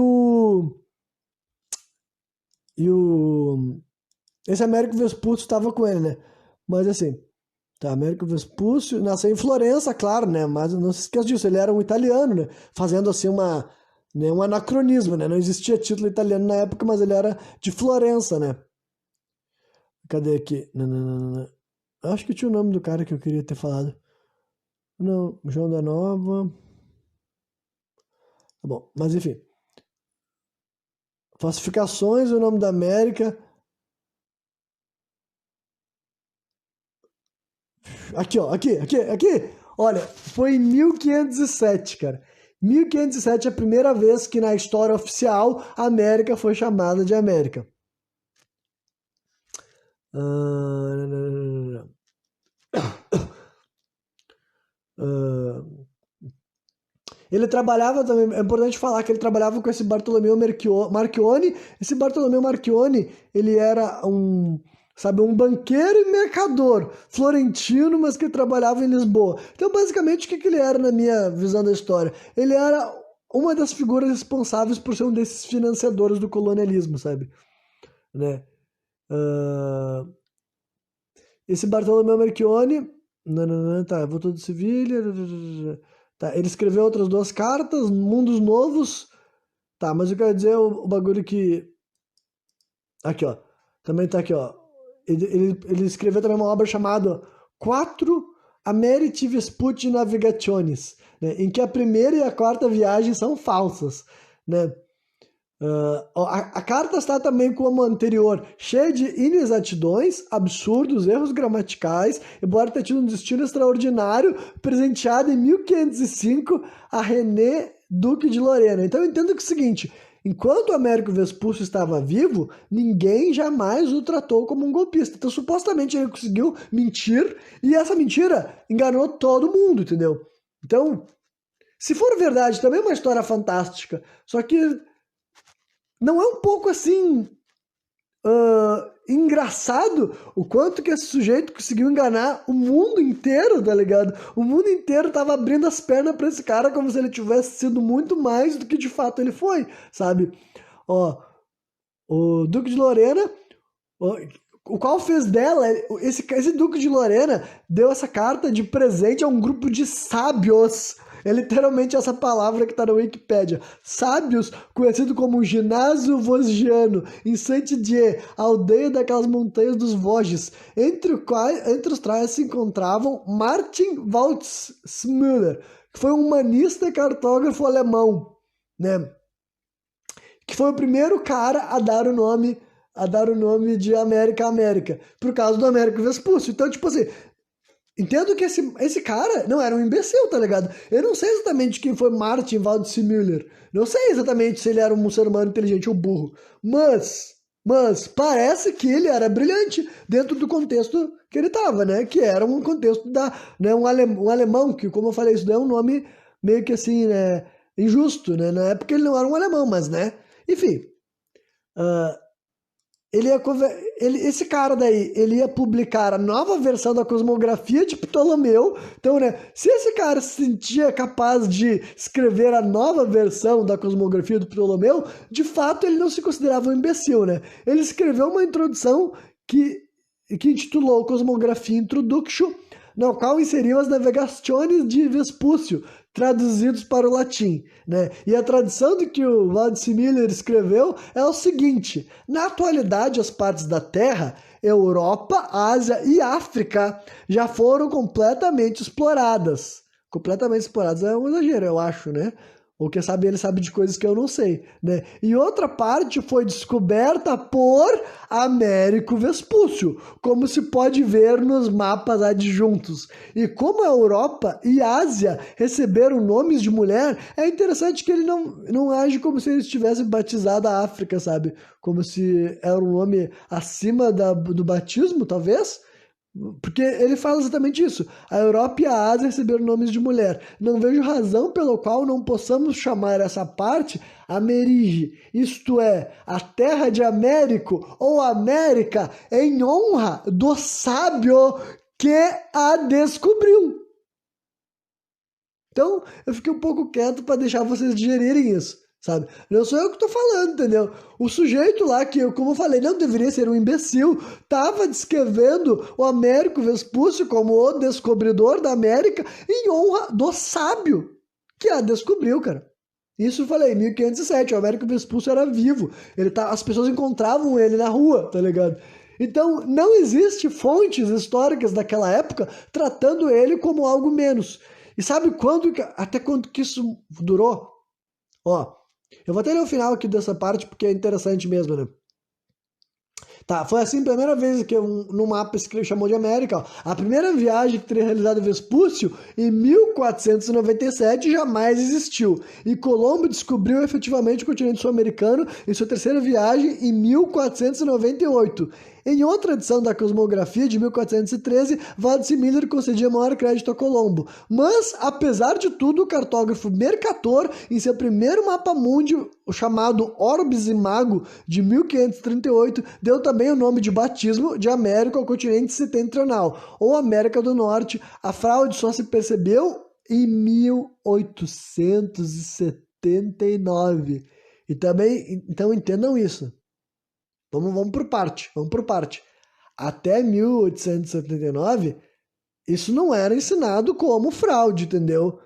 esse Américo Vespúcio estava com ele, né? Mas assim, tá, Américo Vespúcio nasceu em Florença, claro, né? Mas não se esqueça disso, ele era um italiano, né? Fazendo assim um anacronismo, né? Não existia título italiano na época, mas ele era de Florença, né? Cadê aqui? Não. Acho que tinha o nome do cara que eu queria ter falado. Não, João da Nova. Tá bom, mas enfim. Falsificações, o nome da América. Aqui, ó, aqui. Olha, foi em 1507, cara. 1507 é a primeira vez que na história oficial a América foi chamada de América. Ele trabalhava também, é importante falar que ele trabalhava com esse Bartolomeu Marchione. Esse Bartolomeu Marchione, ele era um banqueiro e mercador florentino, mas que trabalhava em Lisboa. Então, basicamente, o que ele era na minha visão da história? Ele era uma das figuras responsáveis por ser um desses financiadores do colonialismo, sabe? Né? Esse Bartolomeu Marchione, tá, voltou de Sevilha, tá, ele escreveu outras 2 cartas, Mundos Novos, tá, mas eu quero dizer o bagulho que Aqui, ó. Também tá aqui, ó. Ele escreveu também uma obra chamada Quatro Americi Vespucci Navigationes, né, em que a primeira e a quarta viagem são falsas, né? A carta está também como a anterior, cheia de inexatidões, absurdos, erros gramaticais, embora tenha tido um destino extraordinário, presenteada em 1505 a René, Duque de Lorena. Então eu entendo que é o seguinte, enquanto Américo Vespúcio estava vivo, ninguém jamais o tratou como um golpista. Então supostamente ele conseguiu mentir, e essa mentira enganou todo mundo, entendeu? Então, se for verdade, também é uma história fantástica, só que não é um pouco assim engraçado o quanto que esse sujeito conseguiu enganar o mundo inteiro, tá ligado? O mundo inteiro tava abrindo as pernas pra esse cara como se ele tivesse sido muito mais do que de fato ele foi, sabe? Ó, o Duque de Lorena, o qual fez dela, esse Duque de Lorena deu essa carta de presente a um grupo de sábios. É literalmente essa palavra que está na Wikipédia. Sábios, conhecido como ginásio vosgiano, em Saint-Dié, aldeia daquelas montanhas dos Vosges, entre os quais se encontravam Martin Waldseemüller, que foi um humanista e cartógrafo alemão, né? Que foi o primeiro cara a dar o nome de América América, por causa do Américo Vespúcio. Então, tipo assim, entendo que esse cara não era um imbecil, tá ligado? Eu não sei exatamente quem foi Martin Waldseemüller. Não sei exatamente se ele era um ser humano inteligente ou burro. Mas parece que ele era brilhante dentro do contexto que ele tava, né? Que era um contexto né, um alemão, que, como eu falei, isso daí é um nome meio que assim, né? Injusto, né? Na época ele não era um alemão, mas, né? Enfim, esse cara daí, ele ia publicar a nova versão da cosmografia de Ptolomeu. Então, né, se esse cara se sentia capaz de escrever a nova versão da cosmografia do Ptolomeu, de fato ele não se considerava um imbecil, né? Ele escreveu uma introdução que intitulou Cosmografia Introduction, na qual inseriu as navegações de Vespúcio, traduzidos para o latim, né? E a tradução do que o Waldseemüller escreveu é o seguinte: na atualidade, as partes da Terra, Europa, Ásia e África já foram completamente exploradas. Completamente exploradas é um exagero, eu acho, né? Ou quem sabe ele sabe de coisas que eu não sei, né? E outra parte foi descoberta por Américo Vespúcio, como se pode ver nos mapas adjuntos. E como a Europa e a Ásia receberam nomes de mulher, é interessante que ele não age como se ele tivesse batizado a África, sabe? Como se era um nome acima do batismo, talvez? Porque ele fala exatamente isso. A Europa e a Ásia receberam nomes de mulher. Não vejo razão pelo qual não possamos chamar essa parte Amerige, isto é, a terra de Américo ou América, em honra do sábio que a descobriu. Então, eu fiquei um pouco quieto para deixar vocês digerirem isso, sabe? Não sou eu que tô falando, entendeu? O sujeito lá, que eu, como eu falei, não deveria ser um imbecil, tava descrevendo o Américo Vespúcio como o descobridor da América em honra do sábio que a descobriu, cara. Isso eu falei, em 1507, o Américo Vespúcio era vivo. As pessoas encontravam ele na rua, tá ligado? Então, não existe fontes históricas daquela época tratando ele como algo menos. E sabe até quando que isso durou? Ó, eu vou até ler o final aqui dessa parte porque é interessante mesmo, né? Tá, foi assim a primeira vez que no mapa ele chamou de América. Ó. A primeira viagem que teria realizado Vespúcio em 1497 jamais existiu. E Colombo descobriu efetivamente o continente sul-americano em sua terceira viagem em 1498. Em outra edição da Cosmografia, de 1413, Waldseemüller concedia maior crédito a Colombo. Mas, apesar de tudo, o cartógrafo Mercator, em seu primeiro mapa mundi, o chamado Orbis Imago, de 1538, deu também o nome de batismo de América ao continente setentrional, ou América do Norte. A fraude só se percebeu em 1879. E também, então entendam isso. Vamos por parte. Até 1879, isso não era ensinado como fraude, entendeu?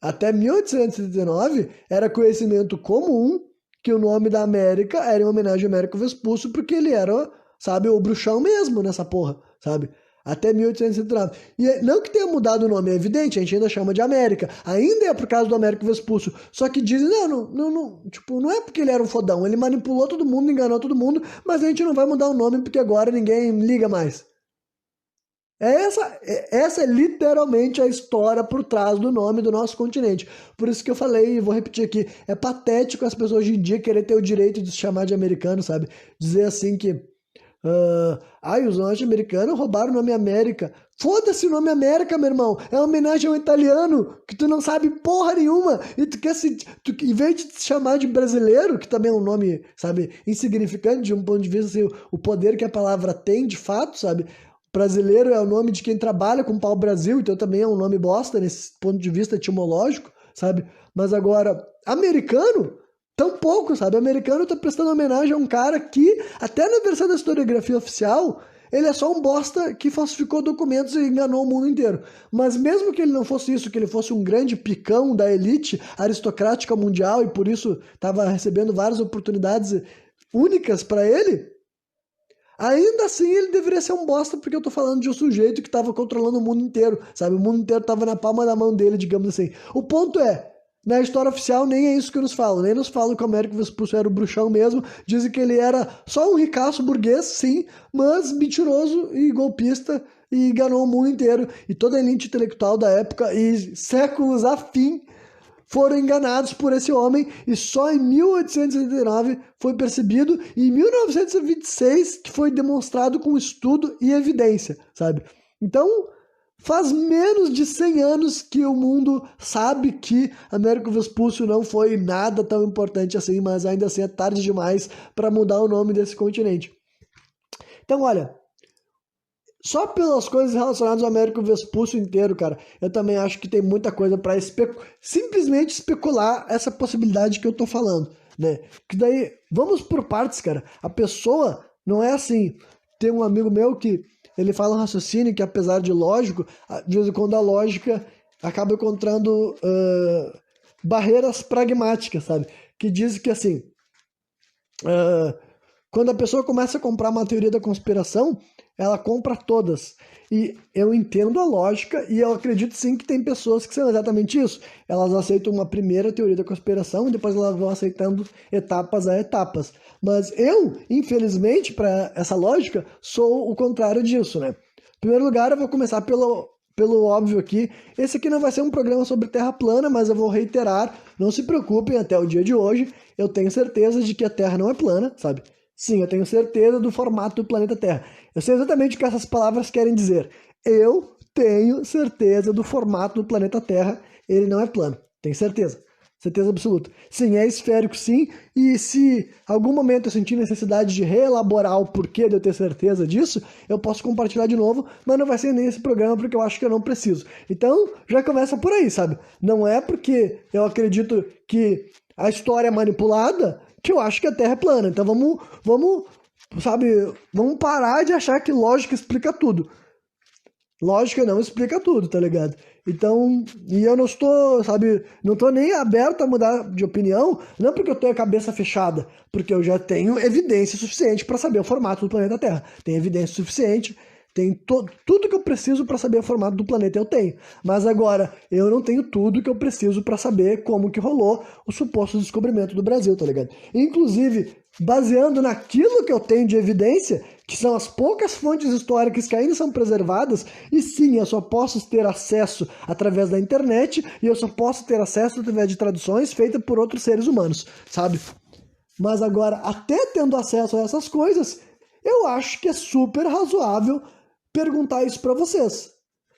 Até 1879 era conhecimento comum que o nome da América era em homenagem ao Américo Vespucci, porque ele era, sabe, o bruxão mesmo nessa porra, sabe? Até 1879. E não que tenha mudado o nome, é evidente, a gente ainda chama de América. Ainda é por causa do Américo Vespucci. Só que dizem, tipo, não é porque ele era um fodão, ele manipulou todo mundo, enganou todo mundo, mas a gente não vai mudar o nome porque agora ninguém liga mais. Essa é literalmente a história por trás do nome do nosso continente. Por isso que eu falei, e vou repetir aqui, é patético as pessoas hoje em dia querer ter o direito de se chamar de americano, sabe? Dizer assim que os norte-americanos roubaram o nome América. Foda-se o nome América, meu irmão. É uma homenagem ao italiano, que tu não sabe porra nenhuma. E tu quer em vez de te chamar de brasileiro, que também é um nome, sabe, insignificante de um ponto de vista, assim, o poder que a palavra tem de fato, sabe? Brasileiro é o nome de quem trabalha com o pau-brasil, então também é um nome bosta nesse ponto de vista etimológico, sabe? Mas agora, americano, tão pouco, sabe? Americano tá prestando homenagem a um cara que, até na versão da historiografia oficial, ele é só um bosta que falsificou documentos e enganou o mundo inteiro. Mas mesmo que ele não fosse isso, que ele fosse um grande picão da elite aristocrática mundial e por isso estava recebendo várias oportunidades únicas para ele, ainda assim ele deveria ser um bosta, porque eu tô falando de um sujeito que estava controlando o mundo inteiro, sabe? O mundo inteiro tava na palma da mão dele, digamos assim. O ponto é, na história oficial nem é isso que nos falam, nem nos falam que o Américo Vespucci era o bruxão mesmo, dizem que ele era só um ricaço burguês, sim, mas mentiroso e golpista e enganou o mundo inteiro. E toda a elite intelectual da época e séculos a fim foram enganados por esse homem e só em 1889 foi percebido e em 1926 que foi demonstrado com estudo e evidência, sabe? Então, faz menos de 100 anos que o mundo sabe que Américo Vespucci não foi nada tão importante assim, mas ainda assim é tarde demais para mudar o nome desse continente. Então, olha, só pelas coisas relacionadas ao Américo Vespucci inteiro, cara, eu também acho que tem muita coisa para simplesmente especular essa possibilidade que eu tô falando, né? Que daí, vamos por partes, cara. A pessoa não é assim. Tem um amigo meu que ele fala um raciocínio que, apesar de lógico, de vez em quando a lógica acaba encontrando barreiras pragmáticas, sabe? Que diz que, assim, quando a pessoa começa a comprar uma teoria da conspiração, ela compra todas. E eu entendo a lógica e eu acredito sim que tem pessoas que são exatamente isso. Elas aceitam uma primeira teoria da conspiração e depois elas vão aceitando etapas a etapas. Mas eu, infelizmente, para essa lógica, sou o contrário disso, né? Em primeiro lugar, eu vou começar pelo óbvio aqui. Esse aqui não vai ser um programa sobre Terra plana, mas eu vou reiterar, não se preocupem, até o dia de hoje, eu tenho certeza de que a Terra não é plana, sabe? Sim, eu tenho certeza do formato do planeta Terra. Eu sei exatamente o que essas palavras querem dizer. Eu tenho certeza do formato do planeta Terra, ele não é plano. Tenho certeza. Certeza absoluta. Sim, é esférico, sim. E se algum momento eu sentir necessidade de reelaborar o porquê de eu ter certeza disso, eu posso compartilhar de novo, mas não vai ser nem esse programa porque eu acho que eu não preciso. Então, já começa por aí, sabe? Não é porque eu acredito que a história é manipulada que eu acho que a Terra é plana. Então vamos parar de achar que lógica explica tudo. Lógica não explica tudo, tá ligado? Então, e eu não estou, sabe, não estou nem aberto a mudar de opinião, não porque eu tenho a cabeça fechada, porque eu já tenho evidência suficiente para saber o formato do planeta Terra. Tem evidência suficiente, tem tudo que eu preciso para saber o formato do planeta eu tenho. Mas agora, eu não tenho tudo que eu preciso para saber como que rolou o suposto descobrimento do Brasil, tá ligado? Inclusive, baseando naquilo que eu tenho de evidência, que são as poucas fontes históricas que ainda são preservadas, e sim, eu só posso ter acesso através da internet, e eu só posso ter acesso através de traduções feitas por outros seres humanos, sabe? Mas agora, até tendo acesso a essas coisas, eu acho que é super razoável perguntar isso para vocês.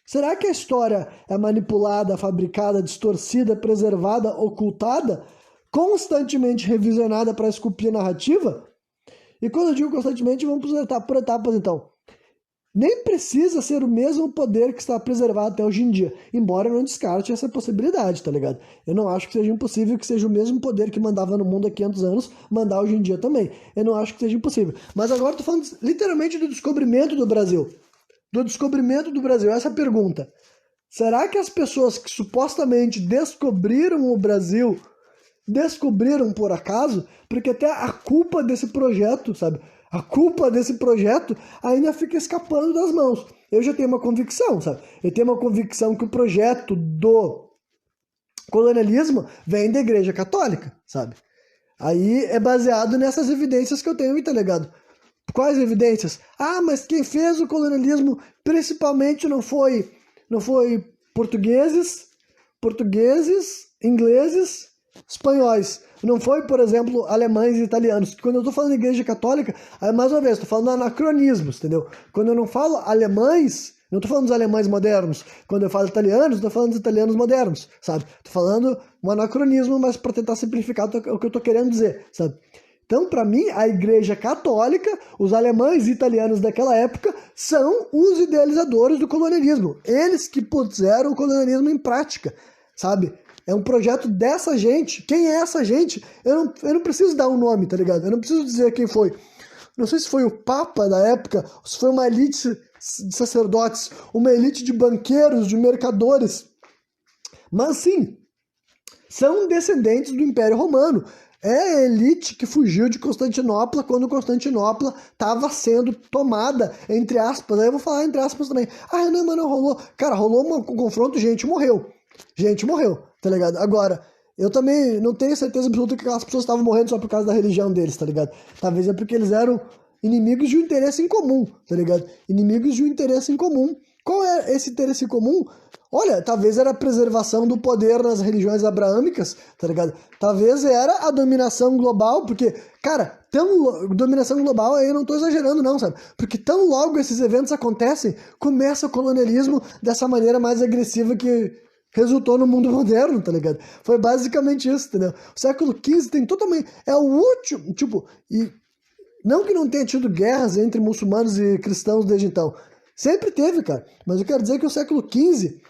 Será que a história é manipulada, fabricada, distorcida, preservada, ocultada, constantemente revisionada para esculpir a narrativa? E quando eu digo constantemente, vamos por etapas então. Nem precisa ser o mesmo poder que está preservado até hoje em dia, embora eu não descarte essa possibilidade, tá ligado? Eu não acho que seja impossível que seja o mesmo poder que mandava no mundo há 500 anos, mandar hoje em dia também. Eu não acho que seja impossível. Mas agora eu tô falando literalmente do descobrimento do Brasil. Do descobrimento do Brasil. Essa pergunta. Será que as pessoas que supostamente descobriram o Brasil descobriram por acaso, porque até a culpa desse projeto, sabe? A culpa desse projeto ainda fica escapando das mãos. Eu já tenho uma convicção, sabe? Eu tenho uma convicção que o projeto do colonialismo vem da Igreja Católica, sabe? Aí é baseado nessas evidências que eu tenho, tá ligado? Quais evidências? Ah, mas quem fez o colonialismo principalmente não foi portugueses, ingleses, espanhóis. Não foi, por exemplo, alemães e italianos. Quando eu tô falando de Igreja Católica, aí mais uma vez, tô falando anacronismos, entendeu? Quando eu não falo alemães, não tô falando dos alemães modernos. Quando eu falo italianos, tô falando dos italianos modernos, sabe? Tô falando um anacronismo, mas para tentar simplificar o que eu tô querendo dizer, sabe? Então, para mim, a Igreja Católica, os alemães e italianos daquela época, são os idealizadores do colonialismo. Eles que puseram o colonialismo em prática, sabe? É um projeto dessa gente. Quem é essa gente? Eu não preciso dar um nome, tá ligado? Eu não preciso dizer quem foi. Não sei se foi o Papa da época, ou se foi uma elite de sacerdotes, uma elite de banqueiros, de mercadores. Mas sim, são descendentes do Império Romano. É a elite que fugiu de Constantinopla quando Constantinopla estava sendo tomada, entre aspas. Aí eu vou falar entre aspas também. Ah, não, mas não rolou. Cara, rolou um confronto, gente morreu. Gente morreu, tá ligado? Agora, eu também não tenho certeza absoluta que aquelas pessoas estavam morrendo só por causa da religião deles, tá ligado? Talvez é porque eles eram inimigos de um interesse em comum, tá ligado? Inimigos de um interesse em comum. Qual é esse interesse em comum? Olha, talvez era a preservação do poder nas religiões abraâmicas, tá ligado? Talvez era a dominação global, porque, cara, dominação global aí eu não tô exagerando não, sabe? Porque tão logo esses eventos acontecem, começa o colonialismo dessa maneira mais agressiva que resultou no mundo moderno, tá ligado? Foi basicamente isso, entendeu? O século XV tem totalmente... É o último, tipo... E não que não tenha tido guerras entre muçulmanos e cristãos desde então. Sempre teve, cara. Mas eu quero dizer que o século XV,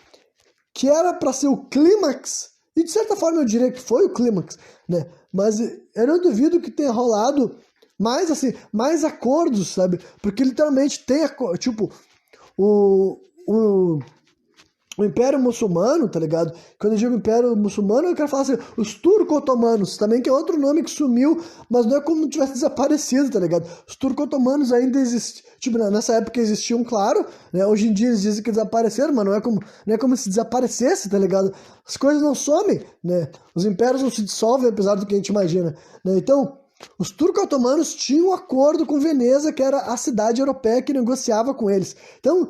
que era para ser o clímax, e de certa forma eu diria que foi o clímax, né? Mas eu não duvido que tenha rolado mais, assim, mais acordos, sabe? Porque literalmente tem, tipo, o Império Muçulmano, tá ligado? Quando eu digo Império Muçulmano, eu quero falar assim, os turco-otomanos, também, que é outro nome que sumiu, mas não é como se tivesse desaparecido, tá ligado? Os turco-otomanos ainda existem, tipo, nessa época existiam, claro, né? Hoje em dia eles dizem que desapareceram, mas não é como se desaparecesse, tá ligado? As coisas não somem, né? Os impérios não se dissolvem, apesar do que a gente imagina, né? Então, os turco-otomanos tinham um acordo com Veneza, que era a cidade europeia que negociava com eles. Então,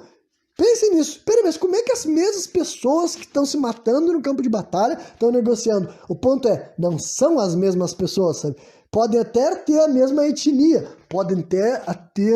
pensem nisso. Peraí, mas como é que as mesmas pessoas que estão se matando no campo de batalha estão negociando? O ponto é, não são as mesmas pessoas, sabe? Podem até ter a mesma etnia, podem ter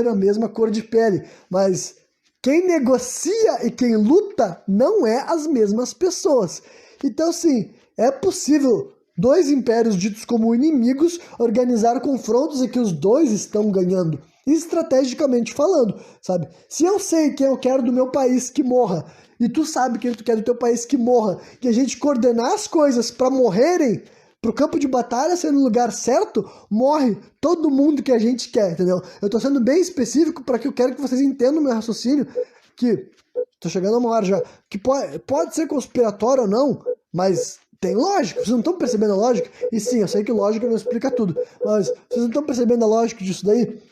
a mesma cor de pele, mas quem negocia e quem luta não é as mesmas pessoas. Então, sim, é possível dois impérios ditos como inimigos organizar confrontos em que os dois estão ganhando. Estrategicamente falando, sabe? Se eu sei quem eu quero do meu país que morra, e tu sabe quem tu quer do teu país que morra, que a gente coordenar as coisas para morrerem, pro campo de batalha ser no lugar certo, morre todo mundo que a gente quer, entendeu? Eu tô sendo bem específico para que eu quero que vocês entendam o meu raciocínio, que tô chegando a uma hora já, que pode ser conspiratório ou não, mas tem lógica, vocês não estão percebendo a lógica? E sim, eu sei que lógica não explica tudo, mas vocês não estão percebendo a lógica disso daí?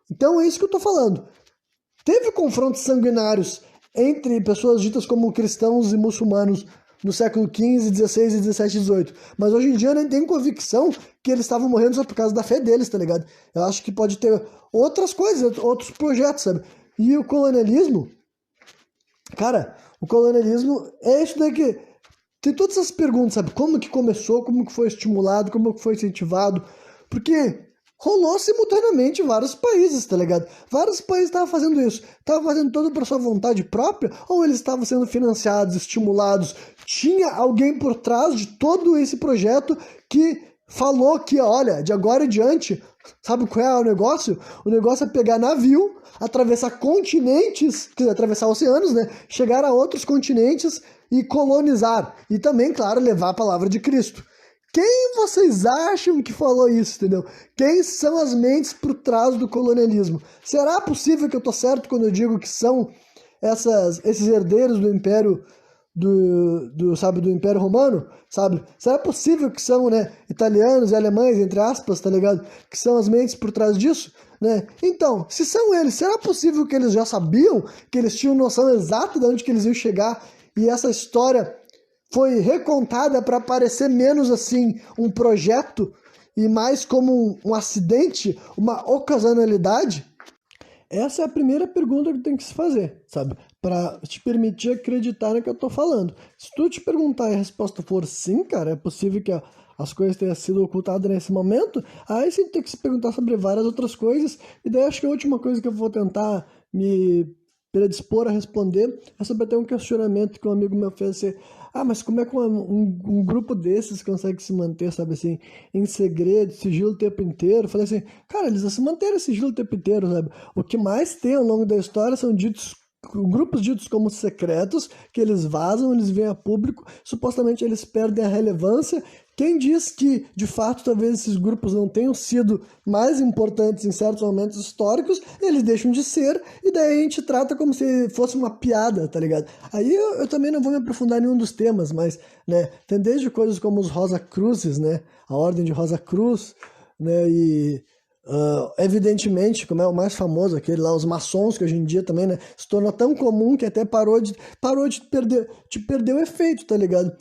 Então é isso que eu tô falando. Teve confrontos sanguinários entre pessoas ditas como cristãos e muçulmanos no século XV, XVI, XVII e XVIII. Mas hoje em dia eu nem tenho convicção que eles estavam morrendo só por causa da fé deles, tá ligado? Eu acho que pode ter outras coisas, outros projetos, sabe? E o colonialismo, cara, o colonialismo é isso daqui. Tem todas essas perguntas, sabe? Como que começou, como que foi estimulado, como que foi incentivado. Porque rolou simultaneamente em vários países, tá ligado? Vários países estavam fazendo isso. Estavam fazendo tudo por sua vontade própria ou eles estavam sendo financiados, estimulados? Tinha alguém por trás de todo esse projeto que falou que, olha, de agora em diante, sabe qual é o negócio? O negócio é pegar navio, atravessar continentes, quer dizer, atravessar oceanos, né? Chegar a outros continentes e colonizar. E também, claro, levar a palavra de Cristo. Quem vocês acham que falou isso, entendeu? Quem são as mentes por trás do colonialismo? Será possível que eu tô certo quando eu digo que são esses herdeiros do Império sabe, do Império Romano, sabe? Será possível que são, né, italianos e alemães, entre aspas, tá ligado? Que são as mentes por trás disso, né? Então, se são eles, será possível que eles já sabiam, que eles tinham noção exata de onde que eles iam chegar e essa história foi recontada para parecer menos assim um projeto e mais como um acidente, uma ocasionalidade? Essa é a primeira pergunta que tem que se fazer, sabe? Para te permitir acreditar no que eu tô falando. Se tu te perguntar e a resposta for sim, cara, é possível que as coisas tenham sido ocultadas nesse momento, aí sim tem que se perguntar sobre várias outras coisas, e daí acho que a última coisa que eu vou tentar me predispor a responder é sobre até um questionamento que um amigo meu fez assim, mas como é que um grupo desses consegue se manter, sabe assim, em segredo, sigilo o tempo inteiro? Eu falei assim, cara, eles se manteram em sigilo o tempo inteiro, sabe? O que mais tem ao longo da história são grupos ditos como secretos, que eles vazam, eles vêm a público, supostamente eles perdem a relevância. Quem diz que, de fato, talvez esses grupos não tenham sido mais importantes em certos momentos históricos, eles deixam de ser, e daí a gente trata como se fosse uma piada, tá ligado? Aí eu também não vou me aprofundar em nenhum dos temas, mas, né, tem desde coisas como os Rosa Cruzes, né, a Ordem de Rosa Cruz, né, e evidentemente, como é o mais famoso, aquele lá, os maçons, que hoje em dia também, né, se tornou tão comum que até parou de perder o efeito, tá ligado?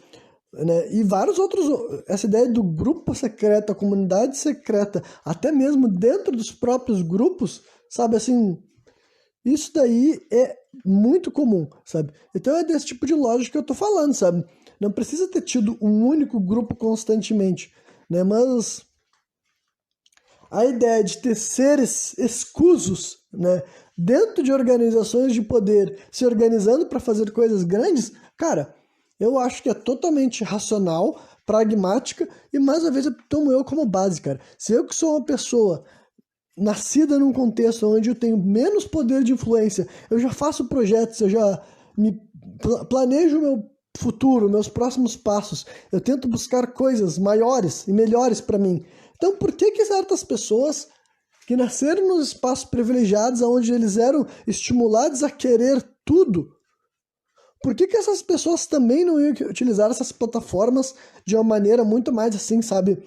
Né? E vários outros, essa ideia do grupo secreto, a comunidade secreta, até mesmo dentro dos próprios grupos, sabe, assim, isso daí é muito comum, sabe? Então é desse tipo de lógica que eu tô falando, sabe? Não precisa ter tido um único grupo constantemente, né? Mas a ideia de ter seres escusos, né, dentro de organizações de poder, se organizando para fazer coisas grandes, cara, eu acho que é totalmente racional, pragmática e mais uma vez eu tomo eu como base, cara. Se eu que sou uma pessoa nascida num contexto onde eu tenho menos poder de influência, eu já faço projetos, eu já me planejo o meu futuro, meus próximos passos, eu tento buscar coisas maiores e melhores para mim. Então, por que certas pessoas que nasceram nos espaços privilegiados, onde eles eram estimulados a querer tudo, por que essas pessoas também não iam utilizar essas plataformas de uma maneira muito mais assim, sabe,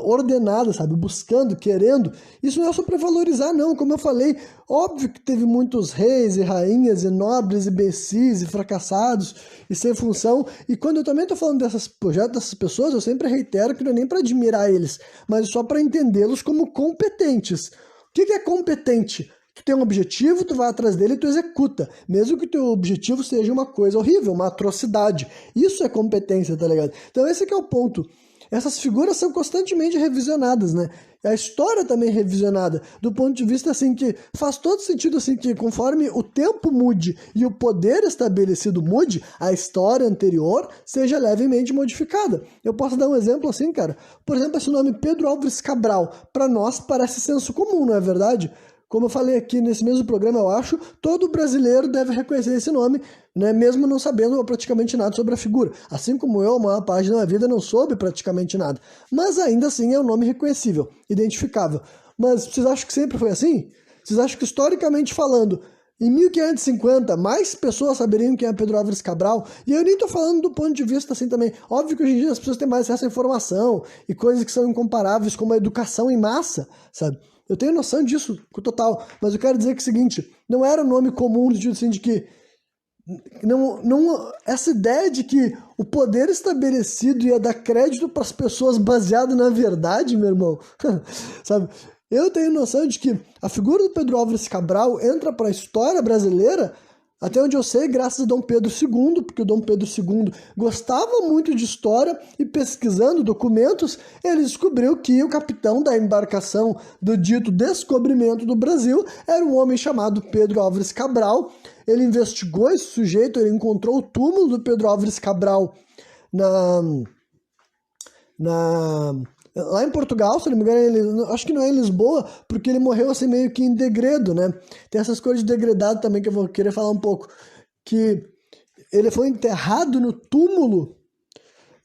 ordenada, sabe, buscando, querendo? Isso não é só para valorizar, não, como eu falei, óbvio que teve muitos reis e rainhas e nobres e imbecis e fracassados e sem função, e quando eu também tô falando desses projetos, dessas pessoas, eu sempre reitero que não é nem para admirar eles, mas só para entendê-los como competentes. O que é competente? Tu tem um objetivo, tu vai atrás dele e tu executa, mesmo que o teu objetivo seja uma coisa horrível, uma atrocidade. Isso é competência, tá ligado? Então esse que é o ponto. Essas figuras são constantemente revisionadas, né? A história também é revisionada, do ponto de vista assim que faz todo sentido assim que conforme o tempo mude e o poder estabelecido mude, a história anterior seja levemente modificada. Eu posso dar um exemplo assim, cara. Por exemplo, esse nome Pedro Álvares Cabral, para nós parece senso comum, não é verdade? Como eu falei aqui nesse mesmo programa, eu acho, todo brasileiro deve reconhecer esse nome, né, mesmo não sabendo praticamente nada sobre a figura. Assim como eu, a maior parte da minha vida não soube praticamente nada. Mas ainda assim é um nome reconhecível, identificável. Mas vocês acham que sempre foi assim? Vocês acham que, historicamente falando, em 1550, mais pessoas saberiam quem é Pedro Álvares Cabral? E eu nem tô falando do ponto de vista assim também. Óbvio que hoje em dia as pessoas têm mais acesso à informação e coisas que são incomparáveis, como a educação em massa, sabe? Eu tenho noção disso, total, mas eu quero dizer que é o seguinte, não era um nome comum no sentido assim de que essa ideia de que o poder estabelecido ia dar crédito para as pessoas baseado na verdade, meu irmão, sabe? Eu tenho noção de que a figura do Pedro Álvares Cabral entra para a história brasileira, até onde eu sei, graças a Dom Pedro II, porque o Dom Pedro II gostava muito de história e pesquisando documentos, ele descobriu que o capitão da embarcação do dito descobrimento do Brasil era um homem chamado Pedro Álvares Cabral. Ele investigou esse sujeito, ele encontrou o túmulo do Pedro Álvares Cabral lá em Portugal, se não me engano, acho que não é em Lisboa, porque ele morreu assim meio que em degredo, né? Tem essas coisas de degredado também que eu vou querer falar um pouco. Que ele foi enterrado no túmulo,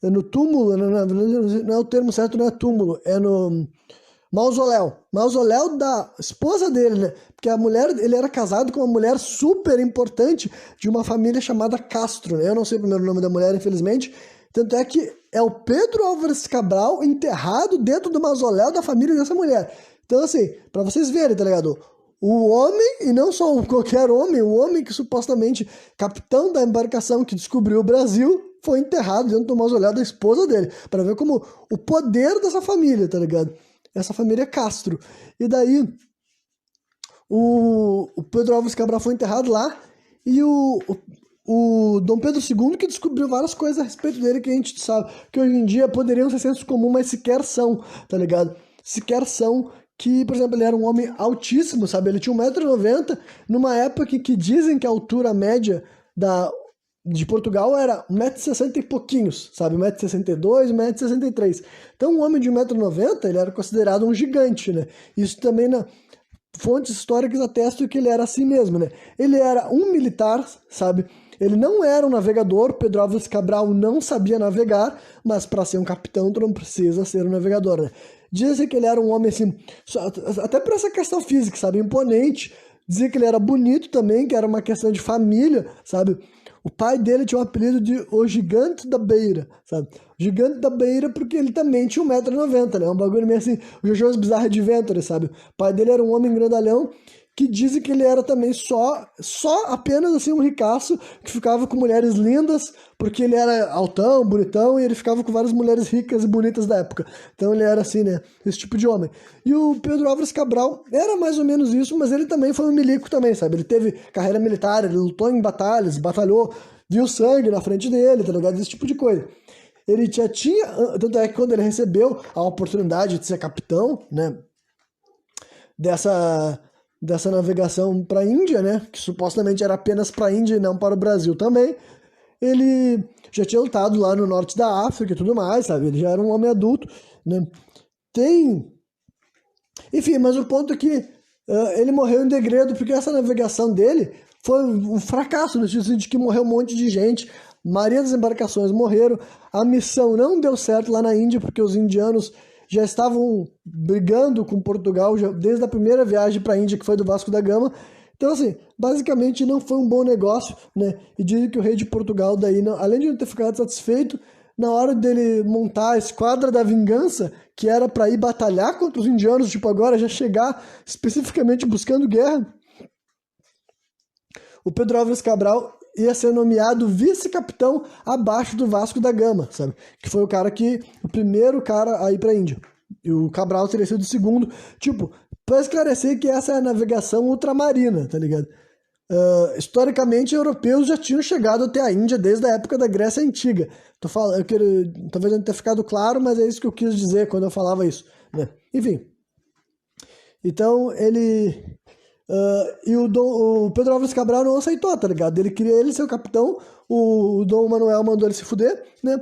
não é o termo certo, não é túmulo, é no Mausoléu da esposa dele, né? Porque a mulher, ele era casado com uma mulher super importante de uma família chamada Castro, né? Eu não sei o primeiro nome da mulher, infelizmente. Tanto é que é o Pedro Álvares Cabral enterrado dentro do mausoléu da família dessa mulher. Então, assim, pra vocês verem, tá ligado? O homem, e não só qualquer homem, o homem que supostamente, capitão da embarcação que descobriu o Brasil, foi enterrado dentro do mausoléu da esposa dele. Pra ver como o poder dessa família, tá ligado? Essa família é Castro. E daí, o Pedro Álvares Cabral foi enterrado lá, e o Dom Pedro II que descobriu várias coisas a respeito dele que a gente sabe, que hoje em dia poderiam ser senso comum, mas sequer são, tá ligado? Sequer são. Que, por exemplo, ele era um homem altíssimo, sabe? Ele tinha 1,90 m, numa época que dizem que a altura média de Portugal era 1,60 m e pouquinhos, sabe? 1,62 m, 1,63 m. Então, um homem de 1,90 m, ele era considerado um gigante, né? Isso também na fontes históricas atestam que ele era assim mesmo, né? Ele era um militar, sabe? Ele não era um navegador, Pedro Álvares Cabral não sabia navegar, mas para ser um capitão tu não precisa ser um navegador, né? Dizem que ele era um homem assim, até por essa questão física, sabe, imponente. Dizia que ele era bonito também, que era uma questão de família, sabe. O pai dele tinha o apelido de O Gigante da Beira, sabe. O Gigante da Beira porque ele também tinha 1,90 m, né, um bagulho meio assim, o Jojo's Bizarre Adventure, sabe. O pai dele era um homem grandalhão, que dizem que ele era também só apenas assim um ricaço que ficava com mulheres lindas, porque ele era altão, bonitão, e ele ficava com várias mulheres ricas e bonitas da época. Então ele era assim, né, esse tipo de homem. E o Pedro Álvares Cabral era mais ou menos isso, mas ele também foi um milico também, sabe? Ele teve carreira militar, ele lutou em batalhas, batalhou, viu sangue na frente dele, tá ligado? Esse tipo de coisa. Ele já tinha, tanto é que quando ele recebeu a oportunidade de ser capitão, né, dessa navegação para a Índia, né, que supostamente era apenas para a Índia e não para o Brasil também, ele já tinha lutado lá no norte da África e tudo mais, sabe, ele já era um homem adulto, né, enfim, mas o ponto é que ele morreu em degredo porque essa navegação dele foi um fracasso, no sentido de que morreu um monte de gente, a maioria das embarcações morreram, a missão não deu certo lá na Índia porque os indianos já estavam brigando com Portugal desde a primeira viagem para a Índia, que foi do Vasco da Gama. Então, assim, basicamente não foi um bom negócio, né? E dizem que o rei de Portugal, daí, além de não ter ficado satisfeito, na hora dele montar a Esquadra da Vingança, que era para ir batalhar contra os indianos, tipo agora já chegar especificamente buscando guerra, o Pedro Álvares Cabral ia ser nomeado vice-capitão abaixo do Vasco da Gama, sabe? Que foi o primeiro cara a ir pra Índia. E o Cabral teria sido o segundo. Tipo, pra esclarecer que essa é a navegação ultramarina, tá ligado? Historicamente, europeus já tinham chegado até a Índia desde a época da Grécia Antiga. Talvez não tenha ficado claro, mas é isso que eu quis dizer quando eu falava isso, né? Enfim. Então, e o Pedro Álvares Cabral não aceitou, tá ligado? Ele queria ele ser o capitão, o Dom Manuel mandou ele se fuder, né?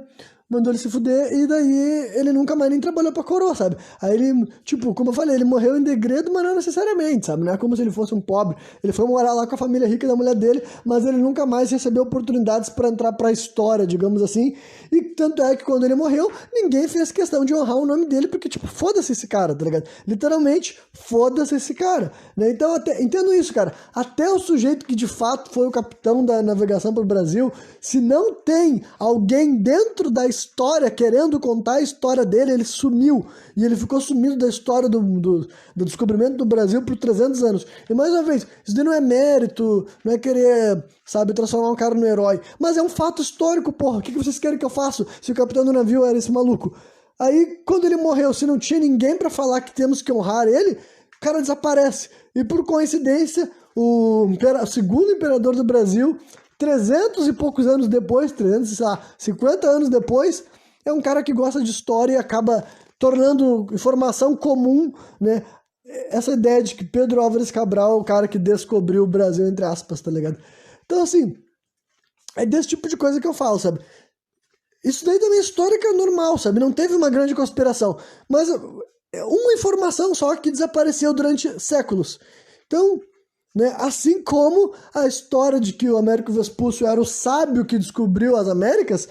Mandou ele se fuder e daí ele nunca mais nem trabalhou pra coroa, sabe? Aí ele, tipo, como eu falei, ele morreu em degredo, mas não necessariamente, sabe? Não é como se ele fosse um pobre. Ele foi morar lá com a família rica da mulher dele, mas ele nunca mais recebeu oportunidades pra entrar pra história, digamos assim. E tanto é que quando ele morreu, ninguém fez questão de honrar o nome dele, porque, tipo, foda-se esse cara, tá ligado? Literalmente, foda-se esse cara, né? Então, entendo isso, cara. Até o sujeito que de fato foi o capitão da navegação pro Brasil, se não tem alguém dentro da história querendo contar a história dele, ele sumiu. E ele ficou sumido da história do descobrimento do Brasil por 300 anos. E mais uma vez, isso daí não é mérito, não é querer, sabe, transformar um cara no herói. Mas é um fato histórico, porra. O que vocês querem que eu faça se o capitão do navio era esse maluco? Aí, quando ele morreu, se não tinha ninguém pra falar que temos que honrar ele, o cara desaparece. E por coincidência, o segundo imperador do Brasil, 300 e poucos anos depois, 350 anos depois, é um cara que gosta de história e acaba tornando informação comum, né? Essa ideia de que Pedro Álvares Cabral é o cara que descobriu o Brasil, entre aspas, tá ligado? Então, assim, é desse tipo de coisa que eu falo, sabe? Isso daí também é histórica normal, sabe? Não teve uma grande conspiração, mas uma informação só que desapareceu durante séculos. Então, né, assim como a história de que o Américo Vespúcio era o sábio que descobriu as Américas,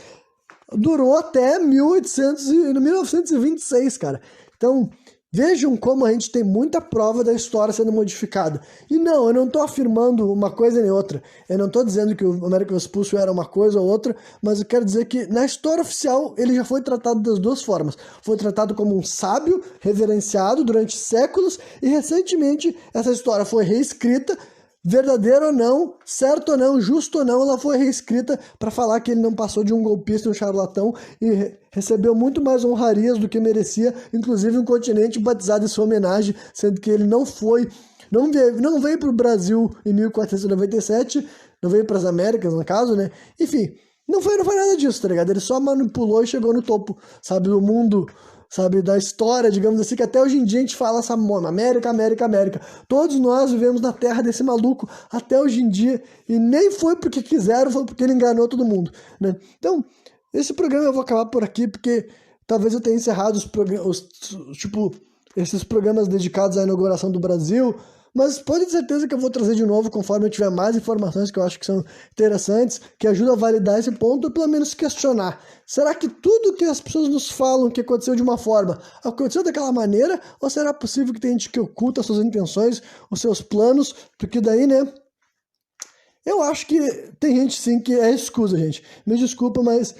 durou até 1926, cara. Então, Vejam como a gente tem muita prova da história sendo modificada. E não, eu não estou afirmando uma coisa nem outra. Eu não estou dizendo que o Américo Vespúcio era uma coisa ou outra, mas eu quero dizer que na história oficial ele já foi tratado das duas formas. Foi tratado como um sábio, reverenciado durante séculos, e recentemente essa história foi reescrita, verdadeiro ou não, certo ou não, justo ou não, ela foi reescrita para falar que ele não passou de um golpista, um charlatão, e recebeu muito mais honrarias do que merecia, inclusive um continente batizado em sua homenagem, sendo que ele não veio para o Brasil em 1497, não veio para as Américas, no caso, né? Enfim, não foi nada disso, tá ligado? Ele só manipulou e chegou no topo, sabe, do mundo, sabe, da história, digamos assim, que até hoje em dia a gente fala essa América, América, América. Todos nós vivemos na terra desse maluco até hoje em dia, e nem foi porque quiseram, foi porque ele enganou todo mundo, né? Então, esse programa eu vou acabar por aqui, porque talvez eu tenha encerrado esses programas dedicados à inauguração do Brasil, mas pode ter certeza que eu vou trazer de novo conforme eu tiver mais informações que eu acho que são interessantes, que ajudam a validar esse ponto, ou pelo menos questionar. Será que tudo que as pessoas nos falam que aconteceu de uma forma, aconteceu daquela maneira? Ou será possível que tem gente que oculta suas intenções, os seus planos? Porque daí, né? Eu acho que tem gente sim que é escusa, gente. Me desculpa, mas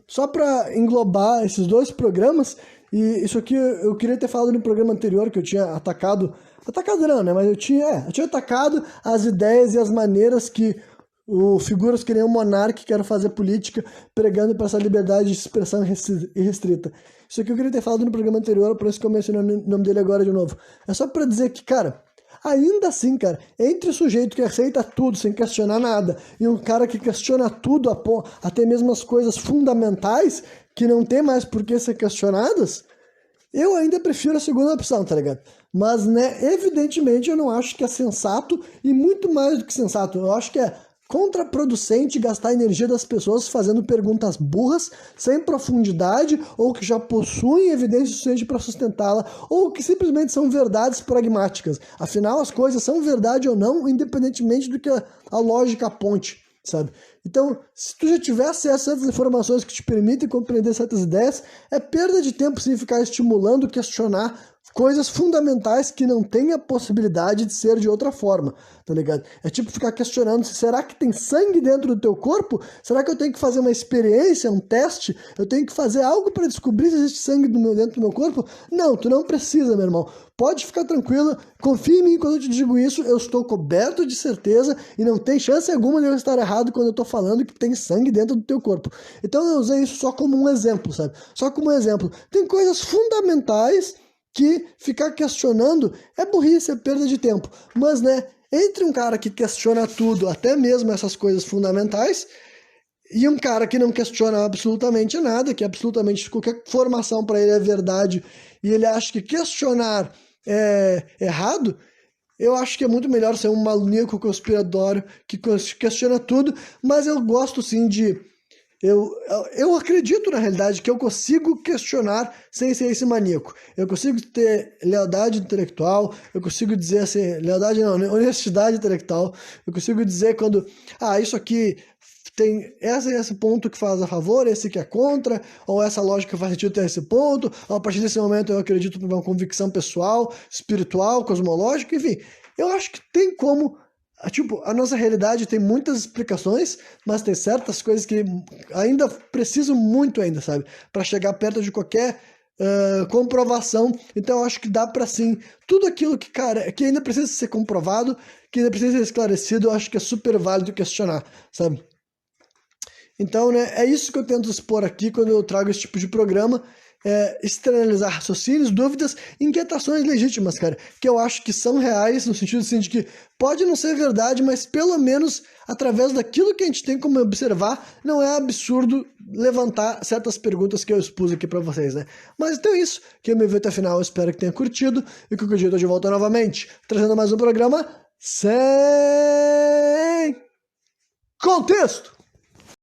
só para englobar esses dois programas, e isso aqui eu queria ter falado no programa anterior, que eu tinha atacado não, né? Mas eu tinha atacado as ideias e as maneiras que figuras que nem o Monark querem fazer política, pregando para essa liberdade de expressão irrestrita. Isso aqui eu queria ter falado no programa anterior, por isso que eu mencionei o nome dele agora de novo. É só para dizer que, cara, ainda assim, cara, entre o sujeito que aceita tudo sem questionar nada e um cara que questiona tudo, até mesmo as coisas fundamentais, que não tem mais por que ser questionadas, eu ainda prefiro a segunda opção, tá ligado? Mas, né, evidentemente eu não acho que é sensato, e muito mais do que sensato, eu acho que é contraproducente gastar a energia das pessoas fazendo perguntas burras, sem profundidade, ou que já possuem evidência suficiente para sustentá-la, ou que simplesmente são verdades pragmáticas. Afinal, as coisas são verdade ou não, independentemente do que a lógica aponte, sabe? Então, se tu já tiver acesso a essas informações que te permitem compreender certas ideias, é perda de tempo sim ficar estimulando, questionar coisas fundamentais que não têm a possibilidade de ser de outra forma, tá ligado? É tipo ficar questionando se será que tem sangue dentro do teu corpo? Será que eu tenho que fazer uma experiência, um teste? Eu tenho que fazer algo para descobrir se existe sangue dentro do meu corpo? Não, tu não precisa, meu irmão. Pode ficar tranquilo, confia em mim quando eu te digo isso, eu estou coberto de certeza e não tem chance alguma de eu estar errado quando eu estou falando que tem sangue dentro do teu corpo. Então eu usei isso só como um exemplo, sabe? Só como um exemplo. Tem coisas fundamentais que ficar questionando é burrice, é perda de tempo. Mas, né, entre um cara que questiona tudo, até mesmo essas coisas fundamentais, e um cara que não questiona absolutamente nada, que absolutamente qualquer formação para ele é verdade, e ele acha que questionar é errado, eu acho que é muito melhor ser um maníaco conspiratório que questiona tudo, mas eu gosto sim de... Eu acredito, na realidade, que eu consigo questionar sem ser esse maníaco. Eu consigo ter lealdade intelectual, eu consigo dizer assim, lealdade não, honestidade intelectual, eu consigo dizer quando, isso aqui tem esse ponto que faz a favor, esse que é contra, ou essa lógica faz sentido ter esse ponto, ou a partir desse momento eu acredito numa convicção pessoal, espiritual, cosmológica, enfim. Eu acho que tem como... Tipo, a nossa realidade tem muitas explicações, mas tem certas coisas que ainda precisam muito ainda, sabe? Para chegar perto de qualquer comprovação. Então eu acho que dá para sim, tudo aquilo que, cara, que ainda precisa ser comprovado, que ainda precisa ser esclarecido, eu acho que é super válido questionar, sabe? Então, né, é isso que eu tento expor aqui quando eu trago esse tipo de programa. Externalizar raciocínios, dúvidas, inquietações legítimas, cara, que eu acho que são reais, no sentido assim, de que pode não ser verdade, mas pelo menos através daquilo que a gente tem como observar, não é absurdo levantar certas perguntas que eu expus aqui pra vocês, né? Mas então é isso, que eu me vi até o final, eu espero que tenha curtido, e que o dia eu tô de volta novamente, trazendo mais um programa sem contexto!